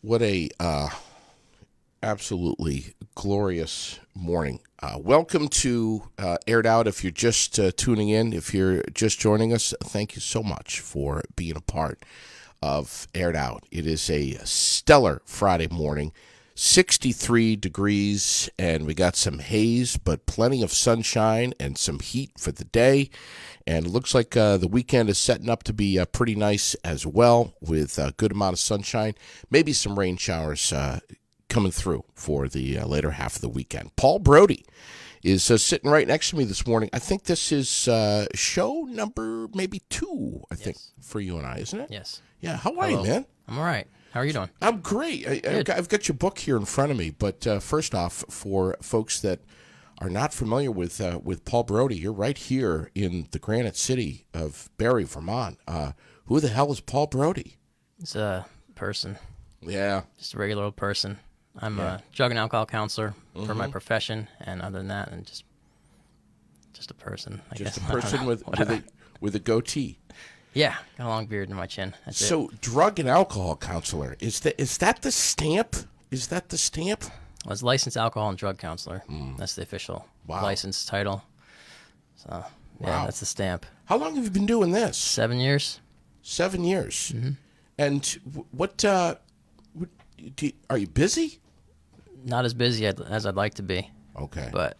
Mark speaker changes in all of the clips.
Speaker 1: What a absolutely glorious morning. Welcome to Aired Out. If you're just tuning in, if you're just joining us, thank you so much for being a part of Aired Out. It is a stellar Friday morning, 63 degrees, and we got some haze, but plenty of sunshine and some heat for the day. And it looks like the weekend is setting up to be pretty nice as well, with a good amount of sunshine, maybe some rain showers coming through for the later half of the weekend. Paul Brodie is sitting right next to me this morning. I think this is show number maybe 2, I think, for you and I, isn't it?
Speaker 2: Yes.
Speaker 1: Yeah, how are you, man?
Speaker 2: I'm all right. How are you doing?
Speaker 1: I'm great. I've got your book here in front of me, but first off, for folks that are not familiar with Paul Brodie, you're right here in the Granite City of Barrie, Vermont. Who the hell is Paul Brodie?
Speaker 2: It's a person.
Speaker 1: Yeah.
Speaker 2: Just a regular old person. I'm a drug and alcohol counselor for my profession, and other than that, and just a person. I guess.
Speaker 1: A person with a goatee.
Speaker 2: Yeah, got a long beard in my chin. That's
Speaker 1: so, drug and alcohol counselor, is that the stamp? Is that the stamp?
Speaker 2: I was licensed alcohol and drug counselor. That's the official license title. So, yeah, that's the stamp.
Speaker 1: How long have you been doing this?
Speaker 2: 7 years.
Speaker 1: 7 years.
Speaker 2: Mm-hmm.
Speaker 1: And what are you busy?
Speaker 2: Not as busy as I'd like to be.
Speaker 1: Okay.
Speaker 2: But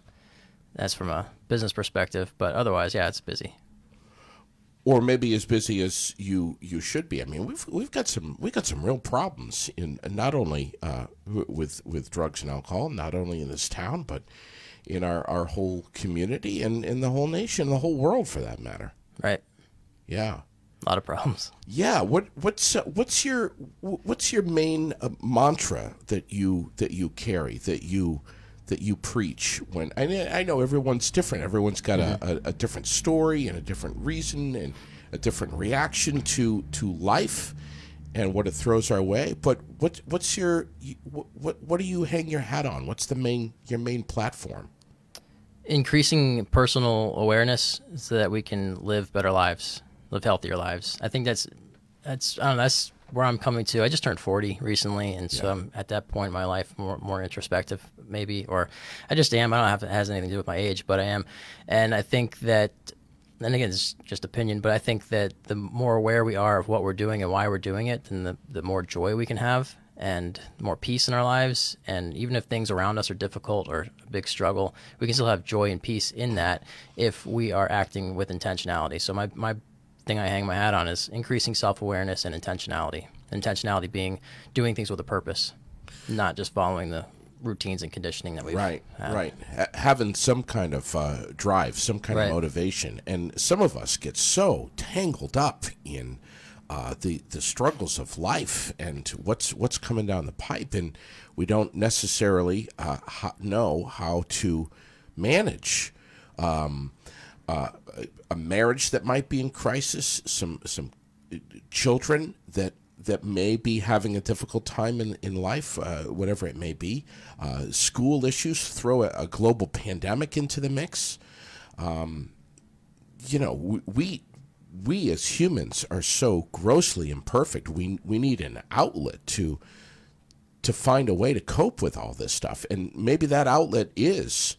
Speaker 2: that's from a business perspective. But otherwise, yeah, it's busy.
Speaker 1: Or maybe as busy as you should be. I mean, we've got some real problems in not only with drugs and alcohol, not only in this town, but in our whole community and in the whole nation, the whole world, for that matter.
Speaker 2: Right.
Speaker 1: Yeah.
Speaker 2: A lot of problems.
Speaker 1: Yeah. What's your main mantra that you carry, that you preach? When I know everyone's different. Everyone's got a different story and a different reason and a different reaction to life and what it throws our way. But what do you hang your hat on? What's your main platform? Increasing
Speaker 2: personal awareness so that we can live better lives, live healthier lives. I think that's I don't know, that's where I'm coming to. I just turned 40 recently, and so I'm at that point in my life more introspective, maybe, or I just am. I don't know if it has anything to do with my age, but I am. And I think that, and again, it's just opinion, but I think that the more aware we are of what we're doing and why we're doing it, then the more joy we can have and more peace in our lives. And even if things around us are difficult or a big struggle, we can still have joy and peace in that if we are acting with intentionality. So my thing I hang my hat on is increasing self-awareness and intentionality. Intentionality being doing things with a purpose, not just following the routines and conditioning that we've had.
Speaker 1: Right. Having some kind of drive, some kind of motivation. And some of us get so tangled up in the struggles of life and what's coming down the pipe, and we don't necessarily know how to manage a marriage that might be in crisis, some children that may be having a difficult time in life, whatever it may be, school issues, throw a global pandemic into the mix. We as humans are so grossly imperfect. We need an outlet to find a way to cope with all this stuff, and maybe that outlet is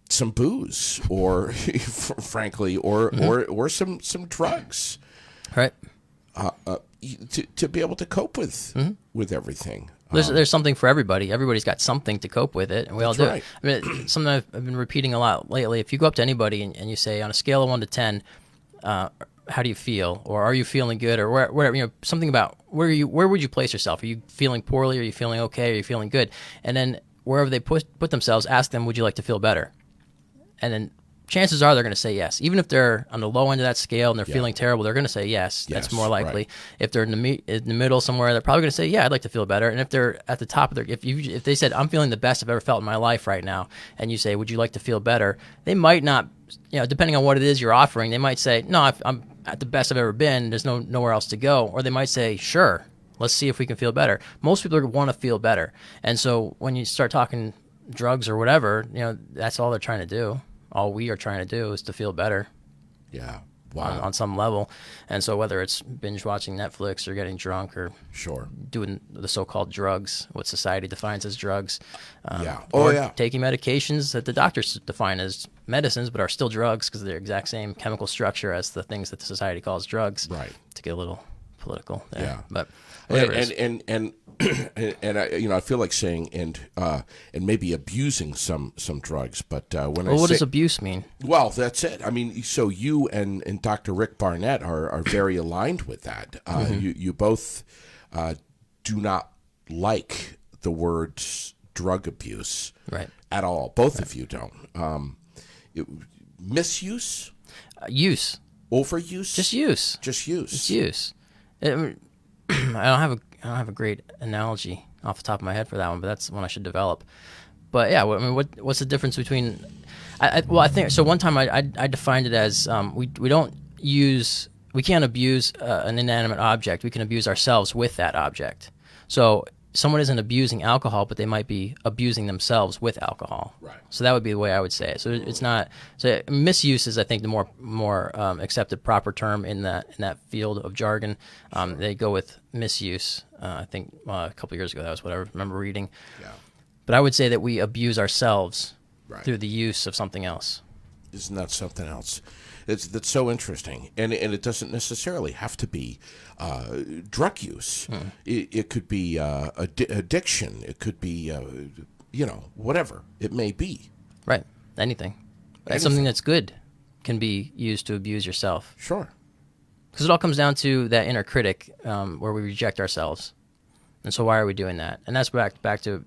Speaker 1: some booze, or frankly, or some drugs,
Speaker 2: right?
Speaker 1: To be able to cope with everything.
Speaker 2: There's something for everybody. Everybody's got something to cope with it, and we all do.
Speaker 1: Right.
Speaker 2: I mean, something I've been repeating a lot lately. If you go up to anybody and you say, on a scale of 1 to 10, how do you feel, or are you feeling good, or whatever, something about where would you place yourself? Are you feeling poorly? Are you feeling okay? Are you feeling good? And then wherever they put themselves, ask them, would you like to feel better? And then chances are they're going to say yes. Even if they're on the low end of that scale and they're feeling terrible, they're going to say yes. That's more likely. Right. If they're in the middle somewhere, they're probably going to say, yeah, I'd like to feel better. And if they're at the top of their, if they said, I'm feeling the best I've ever felt in my life right now, and you say, would you like to feel better? They might not, depending on what it is you're offering, they might say, no, I'm at the best I've ever been. There's nowhere else to go. Or they might say, sure, let's see if we can feel better. Most people want to feel better. And so when you start talking drugs or whatever, that's all they're trying to do. All we are trying to do is to feel better.
Speaker 1: Yeah.
Speaker 2: on some level. And so whether it's binge watching Netflix or getting drunk or
Speaker 1: Sure.
Speaker 2: doing the so-called drugs, what society defines as drugs,
Speaker 1: or
Speaker 2: taking medications that the doctors define as medicines but are still drugs because they're the exact same chemical structure as the things that the society calls drugs.
Speaker 1: Right.
Speaker 2: To get a little political there.
Speaker 1: Yeah.
Speaker 2: But whatever it is.
Speaker 1: And I feel like saying and maybe abusing some drugs, but when
Speaker 2: Well, what does abuse mean?
Speaker 1: Well, that's it. I mean, so you and Dr. Rick Barnett are very aligned with that. You both do not like the word drug abuse,
Speaker 2: Right.
Speaker 1: at all. Both of you don't. Misuse,
Speaker 2: Use.
Speaker 1: overuse,
Speaker 2: Just use.
Speaker 1: just use.
Speaker 2: It's use. I don't have a great analogy off the top of my head for that one, but that's one I should develop. But yeah, I mean, what's the difference between? I think so. One time I defined it as we can't abuse an inanimate object. We can abuse ourselves with that object. So someone isn't abusing alcohol, but they might be abusing themselves with alcohol.
Speaker 1: Right.
Speaker 2: So that would be the way I would say it. So it's not. So misuse is, I think, the more accepted proper term in that field of jargon. They go with misuse. I think a couple of years ago that was what I remember reading.
Speaker 1: Yeah.
Speaker 2: But I would say that we abuse ourselves
Speaker 1: Right.
Speaker 2: through the use of something else.
Speaker 1: Isn't that something else? That's so interesting, and it doesn't necessarily have to be drug use. It could be addiction. It could be whatever it may be.
Speaker 2: Right. Anything. Something that's good can be used to abuse yourself.
Speaker 1: Sure.
Speaker 2: Because it all comes down to that inner critic where we reject ourselves. And so why are we doing that? And that's back to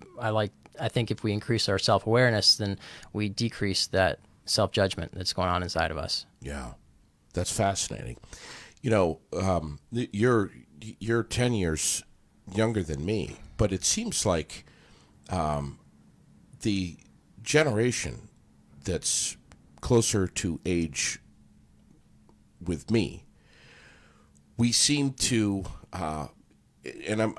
Speaker 2: I think if we increase our self-awareness, then we decrease that self-judgment that's going on inside of us.
Speaker 1: Yeah, that's fascinating. You're 10 years younger than me, but it seems like the generation that's closer to age with me, we seem to, and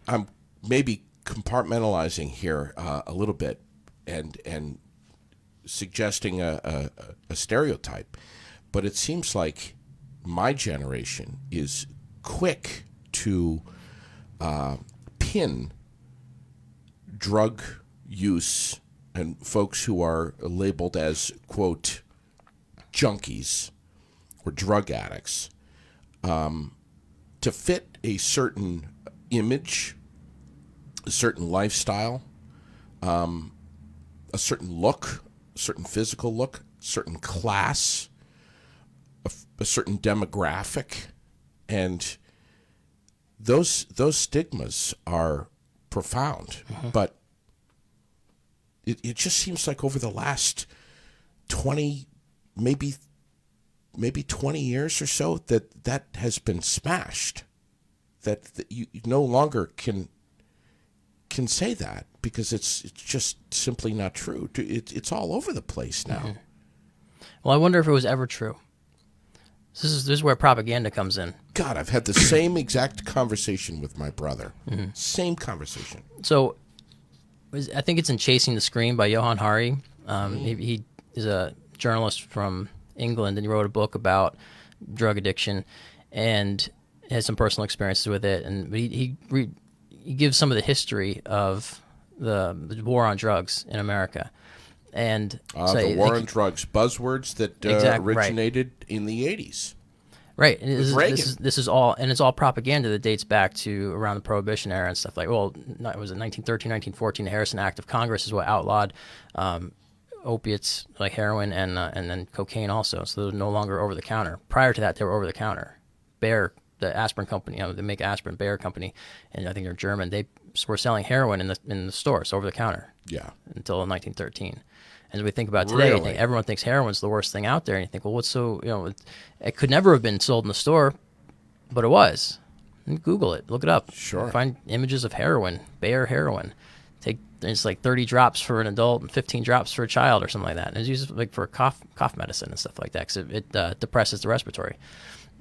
Speaker 1: I'm maybe compartmentalizing here a little bit, and suggesting a stereotype, but it seems like my generation is quick to pin drug use and folks who are labeled as, quote, junkies or drug addicts to fit a certain image, a certain lifestyle, a certain look, a certain physical look, certain class, a certain demographic, and those stigmas are profound. But it just seems like over the last 20, maybe 20 years or so, that has been smashed. That you no longer can say that, because it's just simply not true. It's all over the place now.
Speaker 2: Well, I wonder if it was ever true. This is where propaganda comes in.
Speaker 1: God, I've had the same exact conversation with my brother. Same conversation.
Speaker 2: So I think it's in Chasing the Scream by Johann Hari. He is a journalist from England, and he wrote a book about drug addiction and has some personal experiences with it. And he gives some of the history of the war on drugs in America. And
Speaker 1: the war on drugs, buzzwords that originated in the 80s.
Speaker 2: Right. This is all, and it's all propaganda that dates back to around the Prohibition era and stuff like, well, was it 1913, 1914? The Harrison Act of Congress is what outlawed opiates like heroin and then cocaine also. So they're no longer over the counter. Prior to that, they were over the counter. Bayer, the aspirin company, they make aspirin, Bayer company, and I think they're German. They were selling heroin in the stores over the counter.
Speaker 1: Yeah.
Speaker 2: Until 1913. As we think about today,
Speaker 1: Really?
Speaker 2: everyone thinks heroin's the worst thing out there, and you think, well, what's it could never have been sold in the store, but it was. Google it, look it up.
Speaker 1: Sure.
Speaker 2: Find images of heroin, Bayer heroin. It's like 30 drops for an adult and 15 drops for a child or something like that. And it's used like for cough medicine and stuff like that because it depresses the respiratory.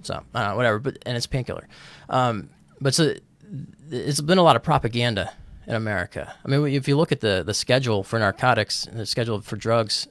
Speaker 2: So whatever, and it's painkiller. But so it's been a lot of propaganda in America. I mean, if you look at the schedule for narcotics and the schedule for drugs,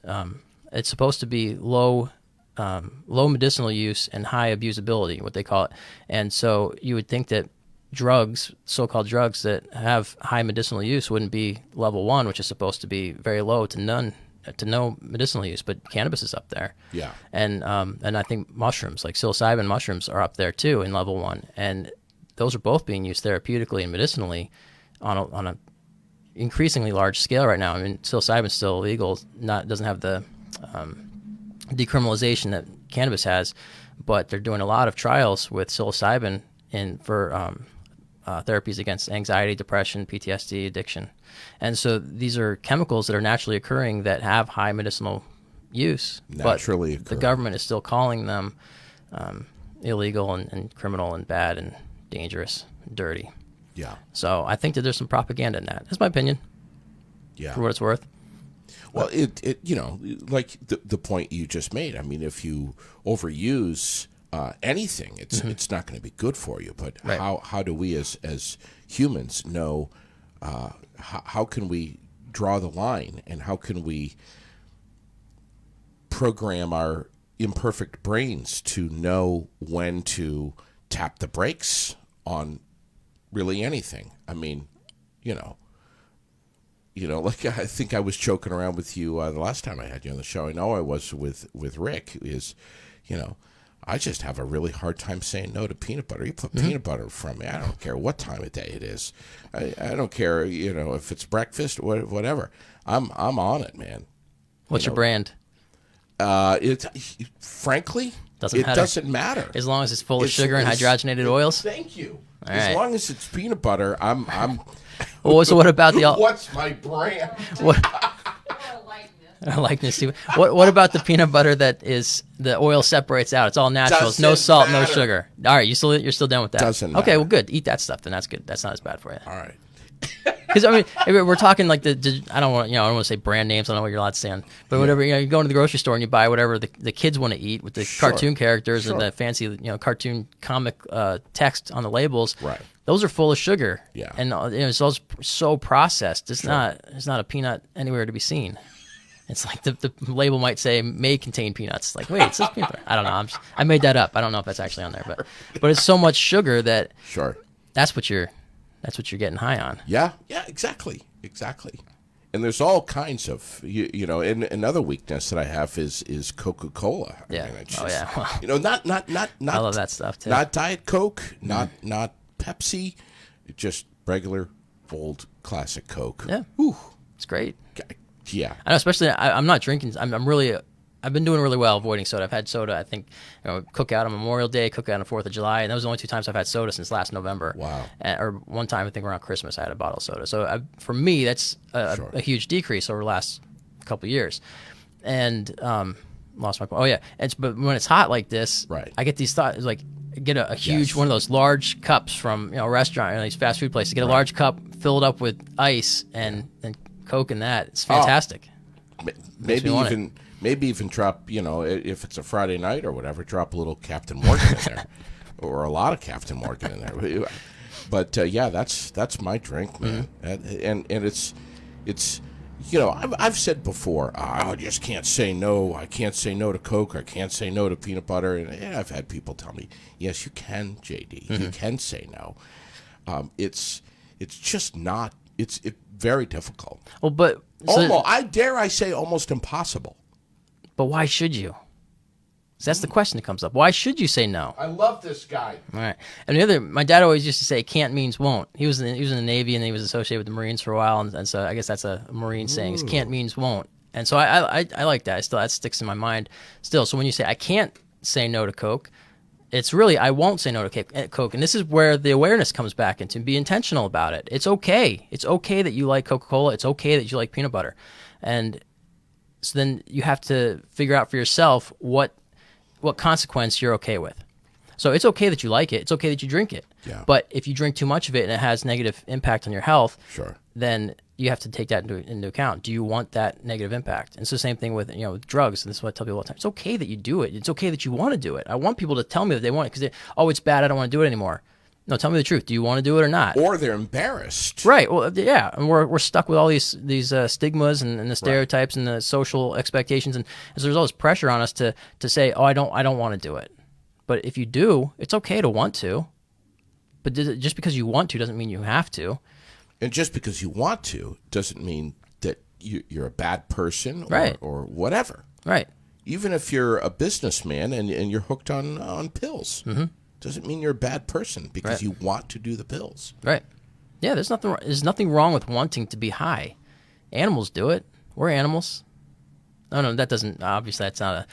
Speaker 2: it's supposed to be low low medicinal use and high abusability, what they call it. And so you would think that drugs, so-called drugs that have high medicinal use, wouldn't be level 1, which is supposed to be very low to no medicinal use, but cannabis is up there.
Speaker 1: Yeah.
Speaker 2: And I think mushrooms, like psilocybin mushrooms, are up there too in level 1, and those are both being used therapeutically and medicinally on a increasingly large scale right now. I mean, psilocybin is still illegal, doesn't have the decriminalization that cannabis has, but they're doing a lot of trials with psilocybin for therapies against anxiety, depression, PTSD, addiction. And so these are chemicals that are naturally occurring that have high medicinal use,
Speaker 1: Naturally
Speaker 2: but the government is still calling them illegal and criminal and bad and dangerous, dirty.
Speaker 1: Yeah.
Speaker 2: So I think that there's some propaganda in that. That's my opinion.
Speaker 1: Yeah.
Speaker 2: For what it's worth.
Speaker 1: Well, it like the point you just made. I mean, if you overuse anything, it's not going to be good for you. But
Speaker 2: right.
Speaker 1: how do we as humans know? How can we draw the line, and how can we program our imperfect brains to know when to tap the brakes on really anything? I mean, like I think I was joking around with you the last time I had you on the show. I know I was with Rick. I just have a really hard time saying no to peanut butter. You put peanut butter from me, I don't care what time of day it is. I don't care, if it's breakfast or whatever. I'm on it, man.
Speaker 2: What's your brand?
Speaker 1: Frankly,
Speaker 2: doesn't
Speaker 1: matter.
Speaker 2: As long as it's full of sugar and hydrogenated oils.
Speaker 1: Thank you.
Speaker 2: All
Speaker 1: as
Speaker 2: right.
Speaker 1: long as it's peanut butter, I'm.
Speaker 2: Well, so what about the?
Speaker 1: What's my brand?
Speaker 2: What? Likeness to what about the peanut butter that is the oil separates out? It's all natural. It's no salt, no sugar. All right, you're still done with that.
Speaker 1: Doesn't
Speaker 2: okay,
Speaker 1: matter.
Speaker 2: well, good. Eat that stuff, then. That's good. That's not as bad for you.
Speaker 1: All right.
Speaker 2: Because I mean, we're talking like I don't want to say brand names. I don't know what you're allowed to say on, but whatever. You go into the grocery store and you buy whatever the kids want to eat with the cartoon characters and the fancy cartoon comic text on the labels.
Speaker 1: Right.
Speaker 2: Those are full of sugar.
Speaker 1: Yeah.
Speaker 2: And it's all so processed. It's not a peanut anywhere to be seen. It's like the label might say may contain peanuts. Like, wait, it says peanut butter. I don't know. I made that up. I don't know if that's actually on there, but it's so much sugar that that's what you're getting high on.
Speaker 1: Yeah, exactly. And there's all kinds of and another weakness that I have is Coca-Cola.
Speaker 2: Yeah.
Speaker 1: I mean,
Speaker 2: Well,
Speaker 1: not
Speaker 2: I love that stuff too.
Speaker 1: Not Diet Coke, not Pepsi, just regular old classic Coke.
Speaker 2: Yeah.
Speaker 1: Whew.
Speaker 2: It's great.
Speaker 1: Yeah.
Speaker 2: I know, especially I'm not drinking. I've been doing really well avoiding soda. I've had soda, I think, cookout on Memorial Day, cookout on 4th of July, and those are the only 2 times I've had soda since last November.
Speaker 1: Wow.
Speaker 2: Or one time, I think around Christmas, I had a bottle of soda. So for me, that's a huge decrease over the last couple of years. And lost my point. Oh, yeah. But when it's hot like this,
Speaker 1: right.
Speaker 2: I get these thoughts, like, get a huge one of those large cups from a restaurant, these fast food places. Get a large cup filled up with ice and Coke and that. It's fantastic.
Speaker 1: Maybe even drop, if it's a Friday night or whatever, drop a little Captain Morgan in there, or a lot of Captain Morgan in there. But that's my drink, man. And it's I've said before, I just can't say no. I can't say no to Coke. I can't say no to peanut butter. And I've had people tell me, yes, you can, JD. You can say no. It's just not. It's very difficult.
Speaker 2: Well, but
Speaker 1: I say almost impossible.
Speaker 2: But why should you? So that's the question that comes up. Why should you say no?
Speaker 1: I love this guy.
Speaker 2: All right. And my dad always used to say, "Can't means won't." He was in the Navy and he was associated with the Marines for a while, and so I guess that's a Marine saying: is "Can't means won't." And so I like that. That sticks in my mind still. So when you say I can't say no to Coke, it's really I won't say no to Coke. And this is where the awareness comes back into be intentional about it. It's okay. It's okay that you like Coca-Cola. It's okay that you like peanut butter. And so then you have to figure out for yourself what consequence you're okay with. So it's okay that you like it. It's okay that you drink it.
Speaker 1: Yeah.
Speaker 2: But if you drink too much of it and it has negative impact on your health,
Speaker 1: then
Speaker 2: you have to take that into account. Do you want that negative impact? And it's the same thing with with drugs. And this is what I tell people all the time. It's okay that you do it. It's okay that you want to do it. I want people to tell me that they want it because it's bad. I don't want to do it anymore. No, tell me the truth. Do you want to do it or not?
Speaker 1: Or they're embarrassed.
Speaker 2: Right. Well, yeah, and we're stuck with all these stigmas and the stereotypes and the social expectations, and so there's all this pressure on us to say, oh, I don't want to do it. But if you do, it's okay to want to. But just because you want to doesn't mean you have to.
Speaker 1: And just because you want to doesn't mean that you're a bad person or whatever.
Speaker 2: Right.
Speaker 1: Even if you're a businessman and you're hooked on pills, doesn't mean you're a bad person because you want to do the pills.
Speaker 2: Right. Yeah, there's nothing wrong with wanting to be high. Animals do it. We're animals. No, that doesn't, obviously that's not a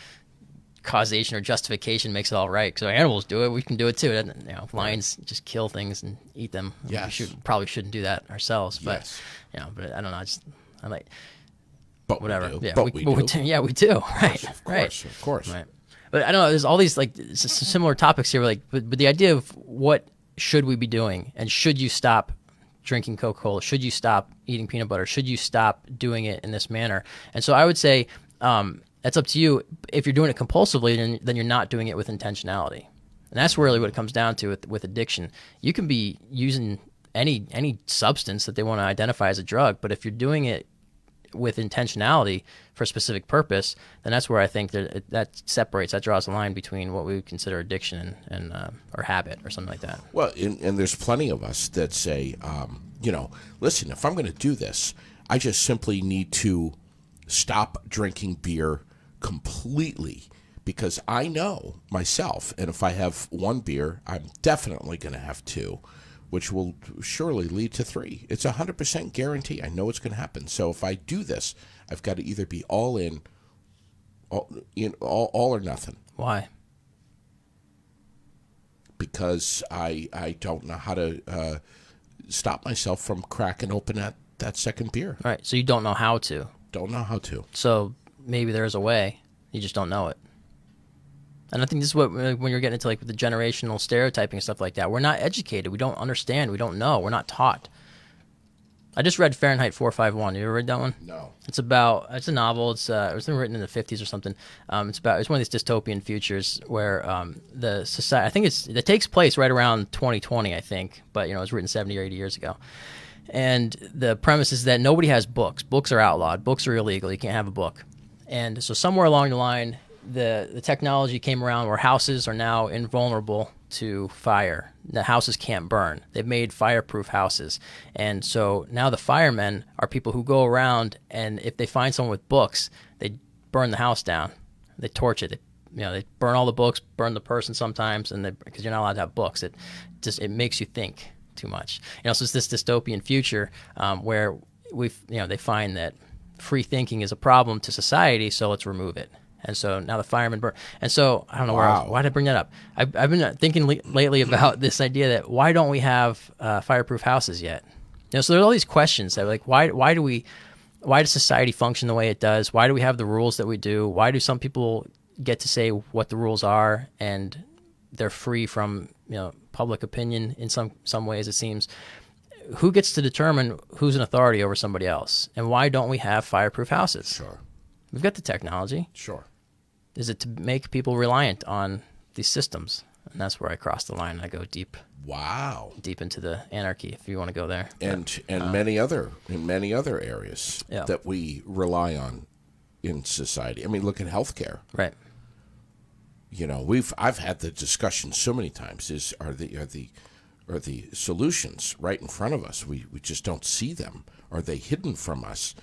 Speaker 2: causation or justification makes it all right. So animals do it, we can do it too. Lions just kill things and eat them.
Speaker 1: Yes.
Speaker 2: We probably shouldn't do that ourselves, but but I don't know, I like
Speaker 1: but
Speaker 2: whatever.
Speaker 1: We do.
Speaker 2: Yeah,
Speaker 1: but we do.
Speaker 2: Yeah, we do. Right.
Speaker 1: Of course.
Speaker 2: Right. But I don't know, there's all these like similar topics here, like but the idea of what should we be doing, and should you stop drinking Coca-Cola? Should you stop eating peanut butter? Should you stop doing it in this manner? And so I would say that's up to you. If you're doing it compulsively, then you're not doing it with intentionality. And that's really what it comes down to with addiction. You can be using any substance that they want to identify as a drug, but if you're doing it with intentionality for a specific purpose, then that's where I think that draws a line between what we would consider addiction and or habit or something like that.
Speaker 1: Well, and there's plenty of us that say, listen, if I'm going to do this, I just simply need to stop drinking beer completely because I know myself, and if I have one beer, I'm definitely going to have two, which will surely lead to three. It's 100% guarantee. I know it's going to happen. So if I do this, I've got to either be all in, all or nothing.
Speaker 2: Why?
Speaker 1: Because I don't know how to stop myself from cracking open that second beer.
Speaker 2: All right, so you don't know how to.
Speaker 1: Don't know how to.
Speaker 2: So maybe there's a way. You just don't know it. And I think this is what, when you're getting into like the generational stereotyping and stuff like that, we're not educated. We don't understand. We don't know. We're not taught. I just read Fahrenheit 451. You ever read that one?
Speaker 1: No.
Speaker 2: It's a novel. It was written in the 50s or something. It's one of these dystopian futures where the society, I think it takes place right around 2020, I think, but it was written 70 or 80 years ago. And the premise is that nobody has books. Books are outlawed. Books are illegal. You can't have a book. And so somewhere along the line, the technology came around where houses are now invulnerable to fire. The houses can't burn. They've made fireproof houses. And so now the firemen are people who go around, and if they find someone with books, they burn the house down. They torch it. They burn all the books, burn the person sometimes, and because you're not allowed to have books. It makes you think too much. So it's this dystopian future where they find that free thinking is a problem to society, so let's remove it. And so now the firemen burn. And so I don't know why did I bring that up? I've been thinking lately about this idea that why don't we have fireproof houses yet? So there's all these questions that like why does society function the way it does? Why do we have the rules that we do? Why do some people get to say what the rules are and they're free from public opinion in some ways, it seems? Who gets to determine who's an authority over somebody else? And why don't we have fireproof houses?
Speaker 1: Sure.
Speaker 2: We've got the technology.
Speaker 1: Sure.
Speaker 2: Is it to make people reliant on these systems? And that's where I cross the line. I go deep.
Speaker 1: Wow.
Speaker 2: Deep into the anarchy, if you want to go there.
Speaker 1: And many other areas that we rely on in society. I mean, look at healthcare.
Speaker 2: Right.
Speaker 1: I've had the discussion so many times. Are the solutions right in front of us? We just don't see them. Are they hidden from us?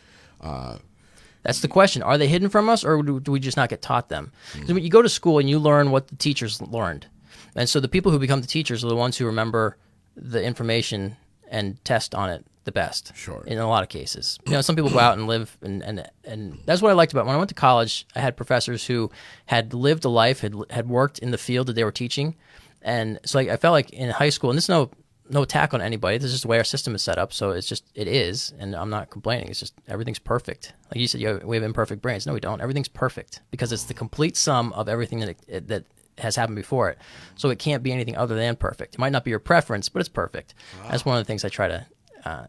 Speaker 2: That's the question. Are they hidden from us, or do we just not get taught them? Because when you go to school and you learn what the teachers learned, and so the people who become the teachers are the ones who remember the information and test on it the best.
Speaker 1: Sure.
Speaker 2: In a lot of cases, some people go out and live, and that's what I liked about when I went to college. I had professors who had lived a life, had worked in the field that they were teaching, and so I felt like in high school, and this is no attack on anybody. This is just the way our system is set up. So it is, and I'm not complaining. It's just everything's perfect. Like you said, we have imperfect brains. No, we don't. Everything's perfect because it's the complete sum of everything that has happened before it. So it can't be anything other than perfect. It might not be your preference, but it's perfect. Wow. That's one of the things I try to. I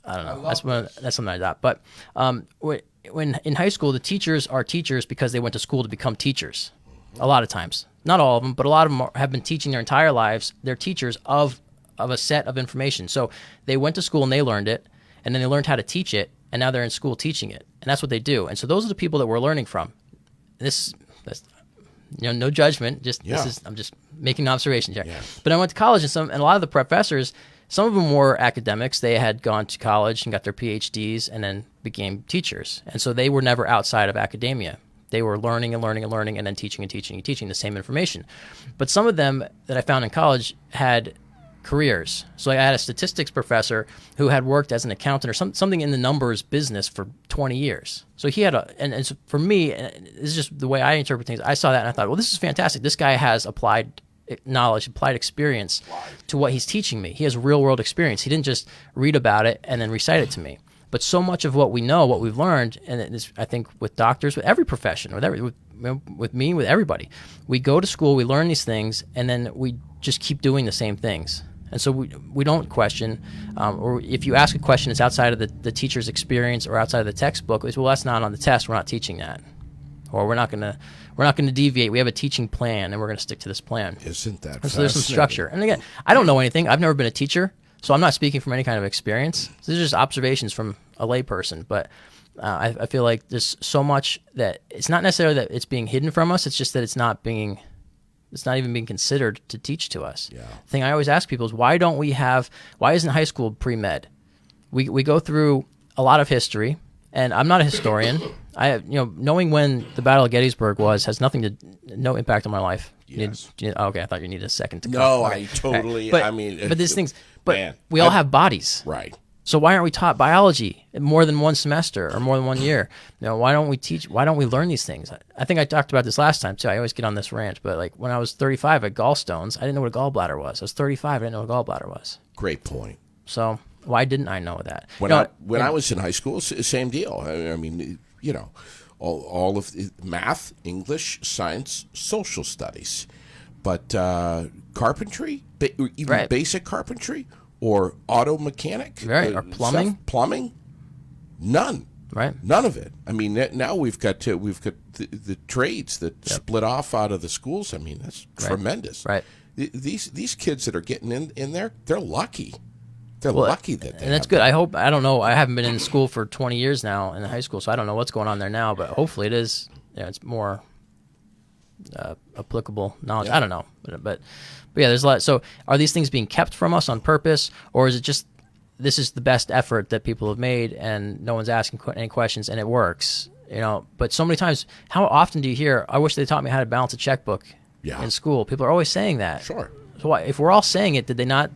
Speaker 2: don't know. That's something I adopt. But when in high school, the teachers are teachers because they went to school to become teachers. A lot of times, not all of them, but a lot of them have been teaching their entire lives. They're teachers of of a set of information. So they went to school and they learned it, and then they learned how to teach it, and now they're in school teaching it, and that's what they do. And so those are the people that we're learning from. That's no judgment. I'm just making observations here.
Speaker 1: Yeah.
Speaker 2: But I went to college, and a lot of the professors, some of them were academics. They had gone to college and got their PhDs, and then became teachers. And so they were never outside of academia. They were learning and learning and learning, and then teaching and teaching and teaching the same information. But some of them that I found in college had careers. So I had a statistics professor who had worked as an accountant or something in the numbers business for 20 years. So he had and so for me, and this is just the way I interpret things. I saw that and I thought, well, this is fantastic. This guy has applied knowledge, applied experience to what he's teaching me. He has real world experience. He didn't just read about it and then recite it to me. But so much of what we know, what we've learned, and it is, I think with doctors, with every profession, with me, with everybody, we go to school, we learn these things, and then we just keep doing the same things. And so we don't question, or if you ask a question that's outside of the teacher's experience or outside of the textbook, it's, well, that's not on the test. We're not teaching that, or we're not gonna deviate. We have a teaching plan, and we're gonna stick to this plan.
Speaker 1: Isn't that
Speaker 2: so there's some structure. And again, I don't know anything. I've never been a teacher, so I'm not speaking from any kind of experience. These are just observations from a layperson. But I feel like there's so much that it's not necessarily that it's being hidden from us. It's just that it's not even being considered to teach to us.
Speaker 1: Yeah.
Speaker 2: The thing I always ask people is, why isn't high school pre-med? We go through a lot of history, and I'm not a historian. Knowing when the Battle of Gettysburg was has no impact on my life.
Speaker 1: Yes.
Speaker 2: Okay, I thought you needed a second to come.
Speaker 1: No,
Speaker 2: Okay.
Speaker 1: I totally,
Speaker 2: But but these things,
Speaker 1: man,
Speaker 2: we all have bodies.
Speaker 1: Right.
Speaker 2: So why aren't we taught biology more than one semester or more than 1 year? Why don't we learn these things? I think I talked about this last time too. I always get on this rant, but like when I was 35 I had gallstones, I didn't know what a gallbladder was. I was 35, I didn't know what a gallbladder was.
Speaker 1: Great point.
Speaker 2: So why didn't I know that?
Speaker 1: When I was in high school, same deal. I mean, all of math, English, science, social studies, but carpentry, even basic carpentry. Or auto mechanic,
Speaker 2: right? Or plumbing,
Speaker 1: none,
Speaker 2: right?
Speaker 1: None of it. I mean, now we've got the trades that split off out of the schools. I mean, that's tremendous,
Speaker 2: right?
Speaker 1: These kids that are getting in there, they're lucky. They're lucky that,
Speaker 2: and that's good. I hope. I don't know. I haven't been in school for 20 years now in high school, so I don't know what's going on there now. But hopefully, it is. It's more applicable knowledge. I don't know, but yeah, there's a lot. So are these things being kept from us on purpose, or is it just this is the best effort that people have made and no one's asking any questions and it works? But so many times, how often do you hear, I wish they taught me how to balance a checkbook in school? People are always saying that.
Speaker 1: Sure.
Speaker 2: So why, if we're all saying it, did they not?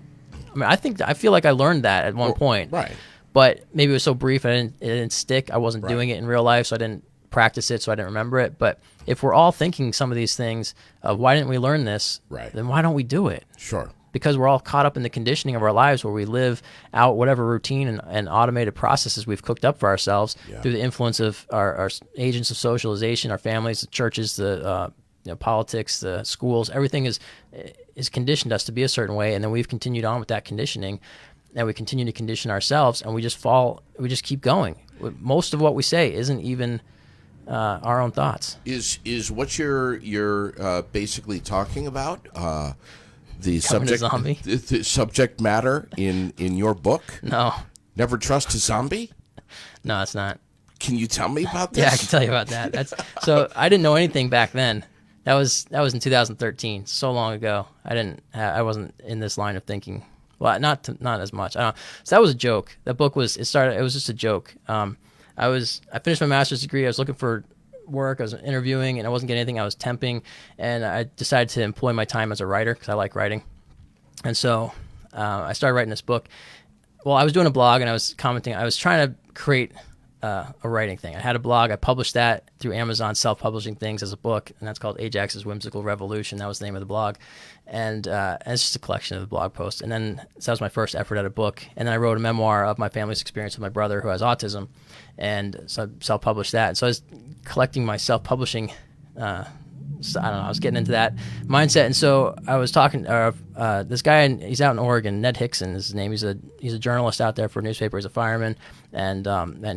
Speaker 2: I mean, I feel like I learned that at one point.
Speaker 1: Right.
Speaker 2: But maybe it was so brief, it didn't stick. I wasn't doing it in real life, so I didn't practice it, so I didn't remember it. But if we're all thinking some of these things of why didn't we learn this, then why don't we do it?
Speaker 1: Sure.
Speaker 2: Because we're all caught up in the conditioning of our lives where we live out whatever routine and automated processes we've cooked up for ourselves through the influence of our agents of socialization, our families, the churches, the politics, the schools. Everything is conditioned us to be a certain way, and then we've continued on with that conditioning, and we continue to condition ourselves, and we just keep going. Most of what we say isn't even our own thoughts.
Speaker 1: Is what you're basically talking about the subject matter in your book?
Speaker 2: No.
Speaker 1: Never trust a zombie?
Speaker 2: No, it's not.
Speaker 1: Can you tell me about this?
Speaker 2: Yeah, I can tell you about that. So I didn't know anything back then. That was in 2013, so long ago. I wasn't in this line of thinking. Well, not as much. I don't know. So that was a joke. That book it was just a joke. I finished my master's degree. I was looking for work. I was interviewing, and I wasn't getting anything. I was temping, and I decided to employ my time as a writer because I like writing. And so I started writing this book. Well, I was doing a blog, and I was commenting. I was trying to create a writing thing. I had a blog. I published that through Amazon, self-publishing things as a book, and that's called Ajax's Whimsical Revolution. That was the name of the blog. And it's just a collection of blog posts. And then so that was my first effort at a book. And then I wrote a memoir of my family's experience with my brother who has autism. And so I self-published that. And so I was collecting my self-publishing so, I don't know, I was getting into that mindset. And so I was talking this guy, he's out in Oregon, Ned Hickson is his name. He's a journalist out there for a newspaper. He's a fireman, and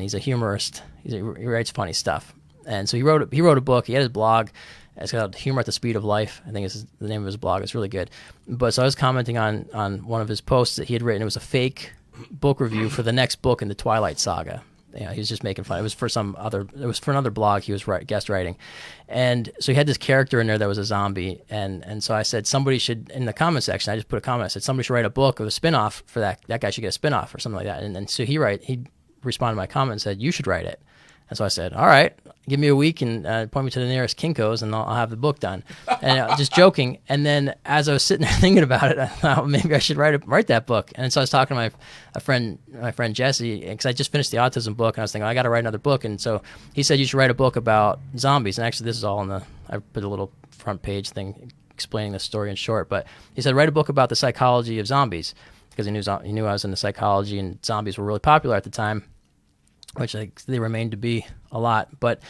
Speaker 2: he's a humorist. He writes funny stuff. And so he wrote a book. He had his blog. It's called Humor at the Speed of Life, I think is the name of his blog. It's really good. But so I was commenting on one of his posts that he had written. It was a fake book review for the next book in the Twilight Saga. He was just making fun. It was for another blog he was guest writing. And so he had this character in there that was a zombie. And so I said, somebody should, in the comment section, I just put a comment. I said, somebody should write a book of a spinoff for that. That guy should get a spinoff or something like that. And so he responded to my comment and said, you should write it. And so I said, all right, give me a week and point me to the nearest Kinko's and I'll have the book done. And just joking. And then as I was sitting there thinking about it, I thought maybe I should write that book. And so I was talking to my friend Jesse, because I just finished the autism book, and I was thinking, I got to write another book. And so he said, you should write a book about zombies. And actually, this is all I put a little front page thing explaining the story in short. But he said, write a book about the psychology of zombies, because he knew I was into psychology and zombies were really popular at the time, which they remain to be a lot. But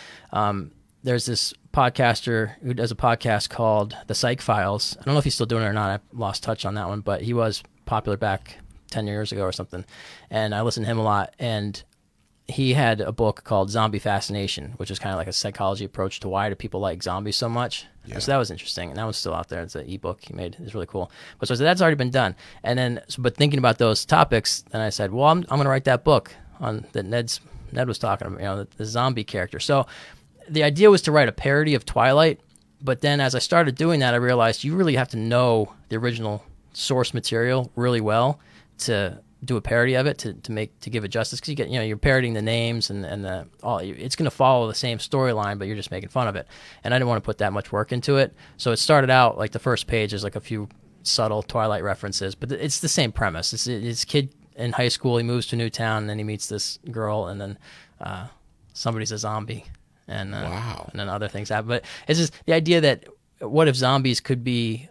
Speaker 2: there's this podcaster who does a podcast called The Psych Files. I don't know if he's still doing it or not. I lost touch on that one, but he was popular back 10 years ago or something. And I listened to him a lot. And he had a book called Zombie Fascination, which is kind of like a psychology approach to why do people like zombies so much. Yeah. So that was interesting. And that one's still out there. It's an ebook he made. It's really cool. But so I said, that's already been done. And then, but thinking about those topics, then I said, well, I'm going to write that book on that Ned was talking about, the zombie character. So the idea was to write a parody of Twilight, but then as I started doing that, I realized you really have to know the original source material really well to do a parody of it, to give it justice, because you're parodying the names and it's going to follow the same storyline, but you're just making fun of it. And I didn't want to put that much work into it. So it started out like the first page is like a few subtle Twilight references, but it's the same premise. It's kid in high school, he moves to a new town, and then he meets this girl, and then somebody's a zombie, and
Speaker 1: wow.
Speaker 2: And then other things happen. But it's just the idea that what if zombies could be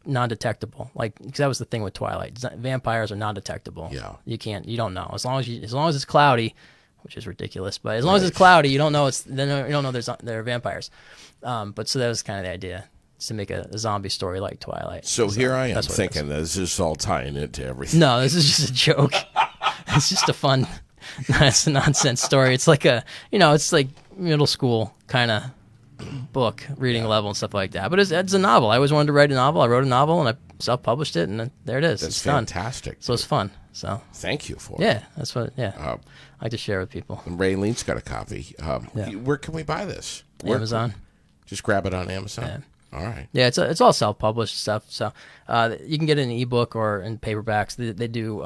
Speaker 2: non-detectable? Because that was the thing with Twilight. Vampires are non-detectable.
Speaker 1: Yeah,
Speaker 2: you don't know as long as it's cloudy, which is ridiculous. But as long as it's cloudy, you don't know you don't know they're vampires. But so that was kind of the idea. To make a zombie story like Twilight.
Speaker 1: So here I am thinking, is this all tying into everything?
Speaker 2: No, this is just a joke. It's just a fun, it's a nonsense story. It's like it's like middle school kind of book reading level and stuff like that. But it's a novel. I always wanted to write a novel. I wrote a novel and I self-published it, and there it is.
Speaker 1: That's
Speaker 2: it's
Speaker 1: fantastic.
Speaker 2: Done. So it's fun. So
Speaker 1: thank you for it.
Speaker 2: Yeah, that's what. Yeah, I like to share with people.
Speaker 1: And Raylene's got a copy. Where can we buy this?
Speaker 2: Amazon.
Speaker 1: Just grab it on Amazon.
Speaker 2: Yeah.
Speaker 1: All right.
Speaker 2: Yeah, it's all self-published stuff. So you can get it in ebook or in paperbacks. They do.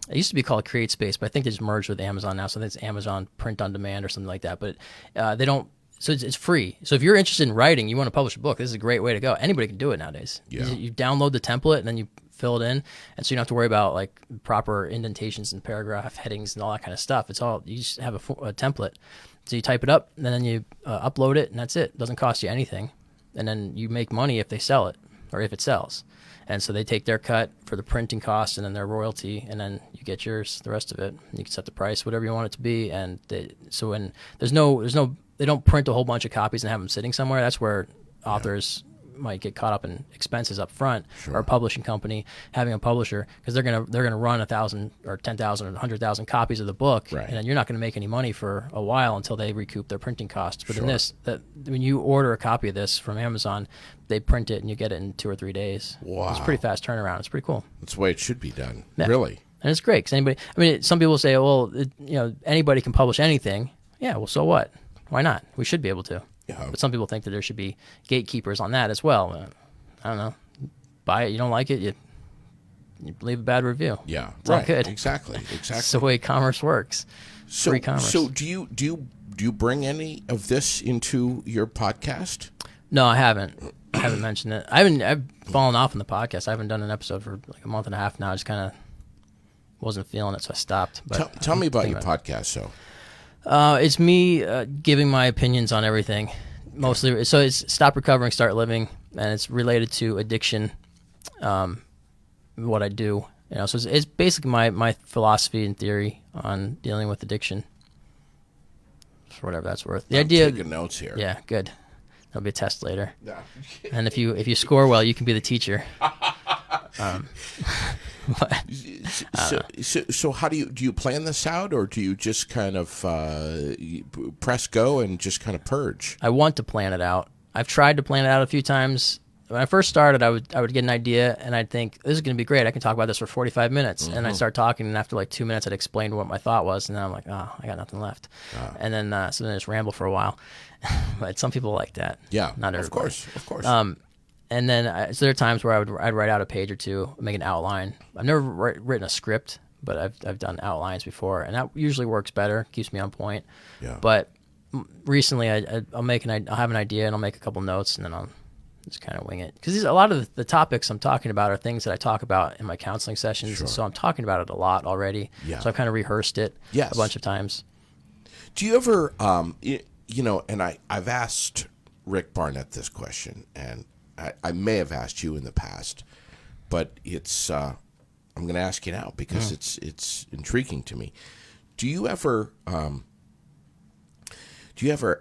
Speaker 2: It used to be called Create Space, but I think they just merged with Amazon now. So it's Amazon Print on Demand or something like that. But they don't. So it's free. So if you're interested in writing, you want to publish a book, this is a great way to go. Anybody can do it nowadays.
Speaker 1: Yeah.
Speaker 2: You download the template and then you fill it in, and so you don't have to worry about like proper indentations and paragraph headings and all that kind of stuff. It's all, you just have a template. So you type it up and then you upload it, and that's it. It doesn't cost you anything. And then you make money if they sell it, or if it sells. And so they take their cut for the printing cost and then their royalty, and then you get yours, the rest of it. You can set the price, whatever you want it to be. And so when they don't print a whole bunch of copies and have them sitting somewhere. That's where authors might get caught up in expenses up front, or a publishing company having a publisher, because they're gonna run 1,000 or 10,000 or 100,000 copies of the book, and then you're not going to make any money for a while until they recoup their printing costs. But in this, when you order a copy of this from Amazon, they print it and you get it in 2 or 3 days.
Speaker 1: Wow,
Speaker 2: it's a pretty fast turnaround. It's pretty cool.
Speaker 1: That's the way it should be done. Yeah. Really,
Speaker 2: and it's great because some people say, well, anybody can publish anything. Yeah, well, so what? Why not? We should be able to. Yeah. But some people think that there should be gatekeepers on that as well. I don't know. Buy it. You don't like it, you leave a bad review.
Speaker 1: Yeah,
Speaker 2: it's all good.
Speaker 1: Exactly.
Speaker 2: It's the way commerce works. Free commerce.
Speaker 1: So do you bring any of this into your podcast?
Speaker 2: No, I haven't. I haven't mentioned it. I've fallen off on the podcast. I haven't done an episode for like a month and a half now. I just kind of wasn't feeling it, so I stopped. But
Speaker 1: tell me about your podcast, though.
Speaker 2: It's me giving my opinions on everything, mostly. So it's Stop Recovering, Start Living, and it's related to addiction, what I do. So it's basically my philosophy and theory on dealing with addiction, for whatever that's worth.
Speaker 1: I'm taking notes here.
Speaker 2: Yeah, good. There'll be a test later. No. And if you score well, you can be the teacher. But,
Speaker 1: So how do you plan this out, or do you just kind of press go and just kind of purge?
Speaker 2: I want to plan it out. I've tried to plan it out a few times. When I first started, I would get an idea and I'd think, this is going to be great. I can talk about this for 45 minutes. And I'd start talking, and after like 2 minutes, I'd explain what my thought was, and then I'm like, oh, I got nothing left. And then so then I just ramble for a while. But some people like that.
Speaker 1: Yeah,
Speaker 2: not everybody.
Speaker 1: Of course.
Speaker 2: And then so there are times where I'd write out a page or two, make an outline. I've never written a script, but I've done outlines before, and that usually works better, keeps me on point.
Speaker 1: Yeah.
Speaker 2: But recently, I'll have an idea, and I'll make a couple notes, and then I'll just kind of wing it. Because a lot of the topics I'm talking about are things that I talk about in my counseling sessions,
Speaker 1: Sure.
Speaker 2: and so I'm talking about it a lot already.
Speaker 1: Yeah.
Speaker 2: So I've kind of rehearsed it
Speaker 1: Yes.
Speaker 2: a bunch of times.
Speaker 1: Do you ever, and I've asked Rick Barnett this question, and I may have asked you in the past, but it's I'm going to ask you now because it's intriguing to me. Do you ever